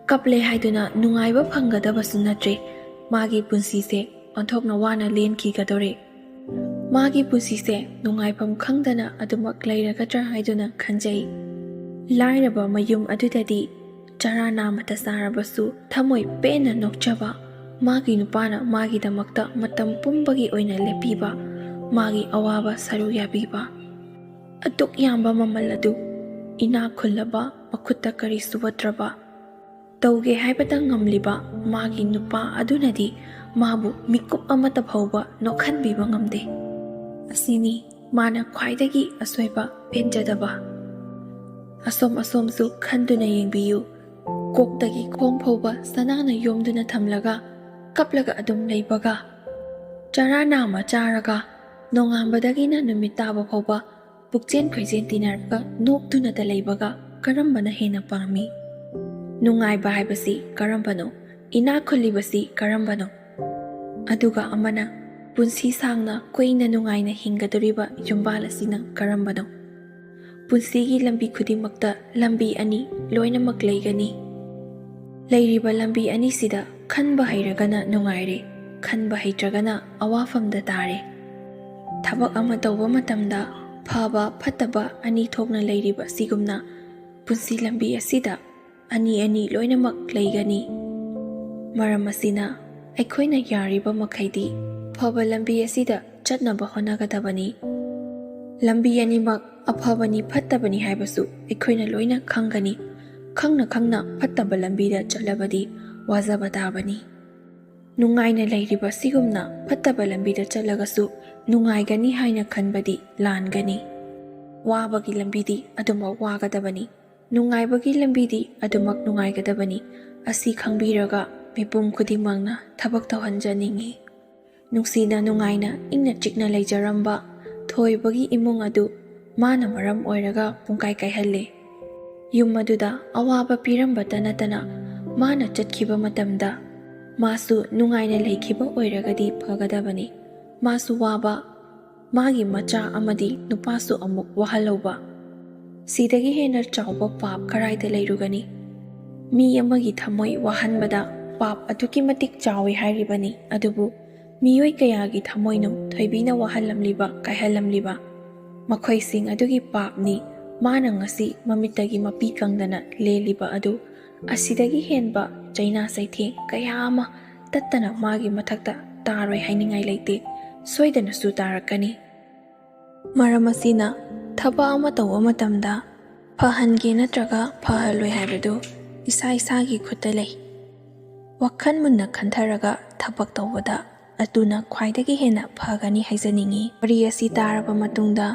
ꯀꯞꯂꯦ ꯍꯥꯏꯗꯨꯅ ꯅꯨꯡꯉꯥꯏꯕ ꯐꯪꯒꯗꯕꯁꯨ ꯅꯠꯇ꯭ꯔꯦ꯫ ꯃꯥꯒꯤ ꯄꯨꯟꯁꯤꯁꯦ ꯑꯣꯟꯊꯣꯛꯅ ꯋꯥꯅ ꯂꯦꯟꯈꯤꯒꯗꯣꯔꯦ꯫ ꯃꯥꯒꯤ ꯄꯨꯟꯁꯤꯁꯦ ꯅꯨꯡꯉꯥꯏꯐꯝ ꯈꯪꯗꯅ ꯑꯗꯨꯃꯛ ꯂꯩꯔꯒꯗ꯭ꯔꯥ ꯍꯥꯏꯗꯨꯅ ꯈꯟꯖꯩ꯫ ꯂꯥꯏꯔꯕ ꯃꯌꯨꯝ ꯑꯗꯨꯗꯗꯤ ꯆꯔꯥ ꯅꯥꯃꯇ ꯆꯥꯔꯕꯁꯨ ꯊꯃꯣꯏ ꯄꯦꯟꯅ ꯅꯣꯛꯆꯕ, ꯃꯥꯒꯤ ꯅꯨꯄꯥꯅ ꯃꯥꯒꯤꯗꯃꯛꯇ ꯃꯇꯝ ꯄꯨꯝꯕꯒꯤ ꯑꯣꯏꯅ ꯂꯦꯞꯄꯤꯕ, ꯃꯥꯒꯤ ꯑꯋꯥꯕ ꯁꯔꯨꯛ ꯌꯥꯕꯤꯕ, ꯑꯗꯨꯛ ꯌꯥꯝꯕ ꯃꯃꯜ ꯑꯗꯨ ꯏꯅꯥꯛ ꯈꯨꯜꯂꯕ, ꯃꯈꯨꯠꯇ ꯀꯔꯤꯁꯨ ꯋꯠꯇ꯭ꯔꯕ, ꯇꯧꯒꯦ ꯍꯥꯏꯕꯇ ꯉꯝꯂꯤꯕ ꯃꯥꯒꯤ ꯅꯨꯄꯥ ꯑꯗꯨꯅꯗꯤ ꯃꯥꯕꯨ ꯃꯤꯀꯨꯞ ꯑꯃꯠꯇ ꯐꯥꯎꯕ ꯅꯣꯛꯍꯟꯕꯤꯕ ꯉꯝꯗꯦ꯫ ꯑꯁꯤꯅꯤ ꯃꯥꯅ ꯈ꯭ꯋꯥꯏꯗꯒꯤ ꯑꯁꯣꯏꯕ ꯄꯦꯟꯖꯗꯕ꯫ ꯑꯁꯣꯝꯁꯨ ꯈꯟꯗꯨꯅ ꯌꯦꯡꯕꯤꯌꯨ꯫ ꯀꯣꯛꯇꯒꯤ ꯈꯣꯡ ꯐꯥꯎꯕ ꯁꯅꯥꯅ ꯌꯣꯝꯗꯨꯅ ꯊꯝꯂꯒ ꯀꯞꯂꯒ ꯑꯗꯨꯝ ꯂꯩꯕꯒ, ꯆꯔꯥ ꯅꯥꯝꯃ ꯆꯥꯔꯒ ꯅꯣꯡꯉꯥꯟꯕꯗꯒꯤꯅ ꯅꯨꯃꯤꯠ ꯇꯥꯕ ꯐꯥꯎꯕ ꯄꯨꯛꯆꯦꯟ ꯈꯣꯏꯖꯦꯟ ꯇꯤꯟꯅꯔꯒ ꯅꯣꯛꯇꯨꯅꯇ ꯂꯩꯕꯒ ꯀꯔꯝꯕꯅ ꯍꯦꯟꯅ ꯄꯥꯝꯃꯤ? ꯅꯨꯡꯉꯥꯏꯕ ꯍꯥꯏꯕꯁꯤ ꯀꯔꯝꯕꯅꯣ? ꯏꯅꯥꯛ ꯈꯨꯜꯂꯤꯕꯁꯤ ꯀꯔꯝꯕꯅꯣ? ꯑꯗꯨꯒ ꯑꯃꯅ ꯄꯨꯟꯁꯤ ꯁꯥꯡꯅ ꯀꯨꯏꯅ ꯅꯨꯡꯉꯥꯏꯅ ꯍꯤꯡꯒꯗꯧꯔꯤꯕ ꯌꯨꯝꯕꯥꯜ ꯑꯁꯤꯅ ꯀꯔꯝꯕꯅꯣ? ꯄꯨꯟꯁꯤꯒꯤ ꯂꯝꯕꯤ ꯈꯨꯗꯤꯡꯃꯛꯇ ꯂꯝꯕꯤ ꯑꯅꯤ ꯂꯣꯏꯅꯃꯛ ꯂꯩꯒꯅꯤ꯫ ꯂꯩꯔꯤꯕ ꯂꯝꯕꯤ ꯑꯅꯤꯁꯤꯗ ꯈꯟꯕ ꯍꯩꯔꯒꯅ ꯅꯨꯡꯉꯥꯏꯔꯦ, ꯈꯟꯕ ꯍꯩꯇ꯭ꯔꯒꯅ ꯑꯋꯥꯐꯝꯗ ꯇꯥꯔꯦ꯫ ꯊꯕꯛ ꯑꯃ ꯇꯧꯕ ꯃꯇꯝꯗ ꯐꯕ ꯐꯠꯇꯕ ꯑꯅꯤ ꯊꯣꯛꯅ ꯂꯩꯔꯤꯕ ꯑꯁꯤꯒꯨꯝꯅ ꯄꯨꯟꯁꯤ ꯂꯝꯕꯤ ꯑꯁꯤꯗ ꯑꯅꯤ ꯂꯣꯏꯅꯃꯛ ꯂꯩꯒꯅꯤ꯫ ꯃꯔꯝ ꯑꯁꯤꯅ ꯑꯩꯈꯣꯏꯅ ꯌꯥꯔꯤꯕ ꯃꯈꯩꯗꯤ ꯐꯕ ꯂꯝꯕꯤ ꯑꯁꯤꯗ ꯆꯠꯅꯕ ꯍꯣꯠꯅꯒꯗꯕꯅꯤ꯫ ꯂꯝꯕꯤ ꯑꯅꯤꯃꯛ ꯑꯐꯕꯅꯤ ꯐꯠꯇꯕꯅꯤ ꯍꯥꯏꯕꯁꯨ ꯑꯩꯈꯣꯏꯅ ꯂꯣꯏꯅ ꯈꯪꯒꯅꯤ꯫ ꯈꯪꯅ ꯐꯠꯇꯕ ꯂꯝꯕꯤꯗ ꯆꯠꯂꯕꯗꯤ ꯋꯥꯖꯕ ꯇꯥꯕꯅꯤ꯫ ꯅꯨꯡꯉꯥꯏꯅ ꯂꯩꯔꯤꯕ ꯑꯁꯤꯒꯨꯝꯅ ꯐꯠꯇꯕ ꯂꯝꯕꯤꯗ ꯆꯠꯂꯒꯁꯨ ꯅꯨꯡꯉꯥꯏꯒꯅꯤ ꯍꯥꯏꯅ ꯈꯟꯕꯗꯤ ꯂꯥꯟꯒꯅꯤ꯫ ꯋꯥꯕꯒꯤ ꯂꯝꯕꯤꯗꯤ ꯑꯗꯨꯃꯛ ꯋꯥꯒꯗꯕꯅꯤ, ꯅꯨꯡꯉꯥꯏꯕꯒꯤ ꯂꯝꯕꯤꯗꯤ ꯑꯗꯨꯃꯛ ꯅꯨꯡꯉꯥꯏꯒꯗꯕꯅꯤ꯫ ꯑꯁꯤ ꯈꯪꯕꯤꯔꯒ ꯃꯤꯄꯨꯝ ꯈꯨꯗꯤꯡꯃꯛꯅ ꯊꯕꯛ ꯇꯧꯍꯟꯖꯅꯤꯡꯉꯤ꯫ ꯅꯨꯡꯁꯤꯅ ꯅꯨꯡꯉꯥꯏꯅ ꯏꯪꯅ ꯆꯤꯛꯅ ꯂꯩꯖꯔꯝꯕ ꯊꯣꯏꯕꯒꯤ ꯏꯃꯨꯡ ꯑꯗꯨ ꯃꯥꯅ ꯃꯔꯝ ꯑꯣꯏꯔꯒ ꯄꯨꯡꯀꯥꯏ ꯀꯥꯏꯍꯜꯂꯦ꯫ ꯌꯨꯝ ꯑꯗꯨꯗ ꯑꯋꯥꯕ ꯄꯤꯔꯝꯕꯇ ꯅꯠꯇꯅ ꯃꯥꯅ ꯆꯠꯈꯤꯕ ꯃꯇꯝꯗ ꯃꯥꯁꯨ ꯅꯨꯡꯉꯥꯏꯅ ꯂꯩꯈꯤꯕ ꯑꯣꯏꯔꯒꯗꯤ ꯐꯒꯗꯕꯅꯤ꯫ ꯃꯥꯁꯨ ꯋꯥꯕ, ꯃꯥꯒꯤ ꯃꯆꯥ ꯑꯃꯗꯤ ꯅꯨꯄꯥꯁꯨ ꯑꯃꯨꯛ ꯋꯥꯍꯜꯍꯧꯕ, ꯁꯤꯗꯒꯤ ꯍꯦꯟꯅ ꯆꯥꯎꯕ ꯄꯥꯞ ꯀꯔꯥꯏꯗ ꯂꯩꯔꯨꯒꯅꯤ? ꯃꯤ ꯑꯃꯒꯤ ꯊꯃꯣꯏ ꯋꯥꯍꯟꯕꯗ ꯄꯥꯞ ꯑꯗꯨꯛꯀꯤ ꯃꯇꯤꯛ ꯆꯥꯎꯏ ꯍꯥꯏꯔꯤꯕꯅꯤ꯫ ꯑꯗꯨꯕꯨ ꯃꯤꯑꯣꯏ ꯀꯌꯥꯒꯤ ꯊꯃꯣꯏꯅꯣ ꯊꯣꯏꯕꯤꯅ ꯋꯥꯍꯜꯂꯝꯂꯤꯕ, ꯀꯥꯏꯍꯜꯂꯝꯂꯤꯕ? ꯃꯈꯣꯏꯁꯤꯡ ꯑꯗꯨꯒꯤ ꯄꯥꯞꯅꯤ ꯃꯥꯅ ꯉꯁꯤ ꯃꯃꯤꯠꯇꯒꯤ ꯃꯄꯤ ꯀꯪꯗꯅ ꯂꯦꯜꯂꯤꯕ ꯑꯗꯨ꯫ ꯑꯁꯤꯗꯒꯤ ꯍꯦꯟꯕ ꯆꯩꯅꯥ ꯆꯩꯊꯦꯡ ꯀꯌా ꯑꯃ ꯇꯠꯇꯅ ꯃꯥꯒꯤ ꯃꯊꯛꯇ ꯇꯥꯔꯣꯏ ꯍꯥꯏꯅꯤꯡꯉꯥই ꯂꯩꯇꯦ, ꯁꯣꯏꯗꯅꯁꯨ ꯇꯥꯔꯛꯀꯅꯤ꯫ ꯃꯔꯝ ꯑꯁꯤꯅ ꯊꯕꯛ ꯑꯃ ꯇꯧꯕ ꯃꯇꯝꯗ ꯐꯍꯟꯒꯦ ꯅꯠꯇ꯭ꯔꯒ ꯐꯍꯜꯂꯣꯏ ꯍꯥꯏꯕꯗꯨ ꯏꯁꯥꯒꯤ ꯈꯨꯠꯇ ꯂꯩ꯫ ꯋꯥꯈꯜ ꯃꯨꯟꯅ ꯈꯟꯊꯔꯒ ꯊꯕꯛ ꯇꯧꯕꯗ ꯑꯗꯨꯅ ꯈ꯭ꯋꯥꯏꯗꯒꯤ ꯍꯦꯟꯅ ꯐꯒꯅꯤ ꯍꯥꯏꯖꯅꯤꯡꯉꯤ꯫ ꯋꯥꯔꯤ ꯑꯁꯤ ꯇꯥꯔꯕ ꯃꯇꯨꯡꯗ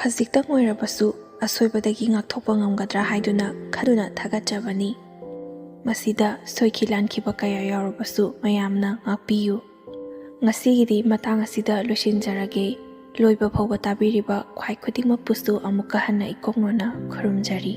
ꯈꯖꯤꯛꯇꯪ ꯑꯣꯏꯔꯕꯁꯨ ꯑꯁꯣꯏꯕꯗꯒꯤ ꯉꯥꯛꯊꯣꯛꯄ ꯉꯝꯒꯗ꯭ꯔꯥ ꯍꯥꯏꯗꯨꯅ ꯈꯟꯗꯨꯅ ꯊꯥꯒꯠꯆꯕꯅꯤ꯫ ꯃꯁꯤꯗ ꯁꯣꯏꯈꯤ ꯂꯥꯟꯈꯤꯕ ꯀꯌꯥ ꯌꯥꯎꯔꯕꯁꯨ ꯃꯌꯥꯝꯅ ꯉꯥꯛꯄꯤꯌꯨ꯫ ꯉꯁꯤꯒꯤꯗꯤ ꯃꯇꯥꯡ ꯑꯁꯤꯗ ꯂꯣꯏꯁꯤꯟꯖꯔꯒꯦ꯫ ꯂꯣꯏꯕ ꯐꯥꯎꯕ ꯇꯥꯕꯤꯔꯤꯕ ꯈ꯭ꯋꯥꯏ ꯈꯨꯗꯤꯡꯃꯛꯄꯨꯁꯨ ꯑꯃꯨꯛꯀ ꯍꯟꯅ ꯏꯀꯣꯛꯅꯅ ꯈꯨꯔꯨꯝꯖꯔꯤ꯫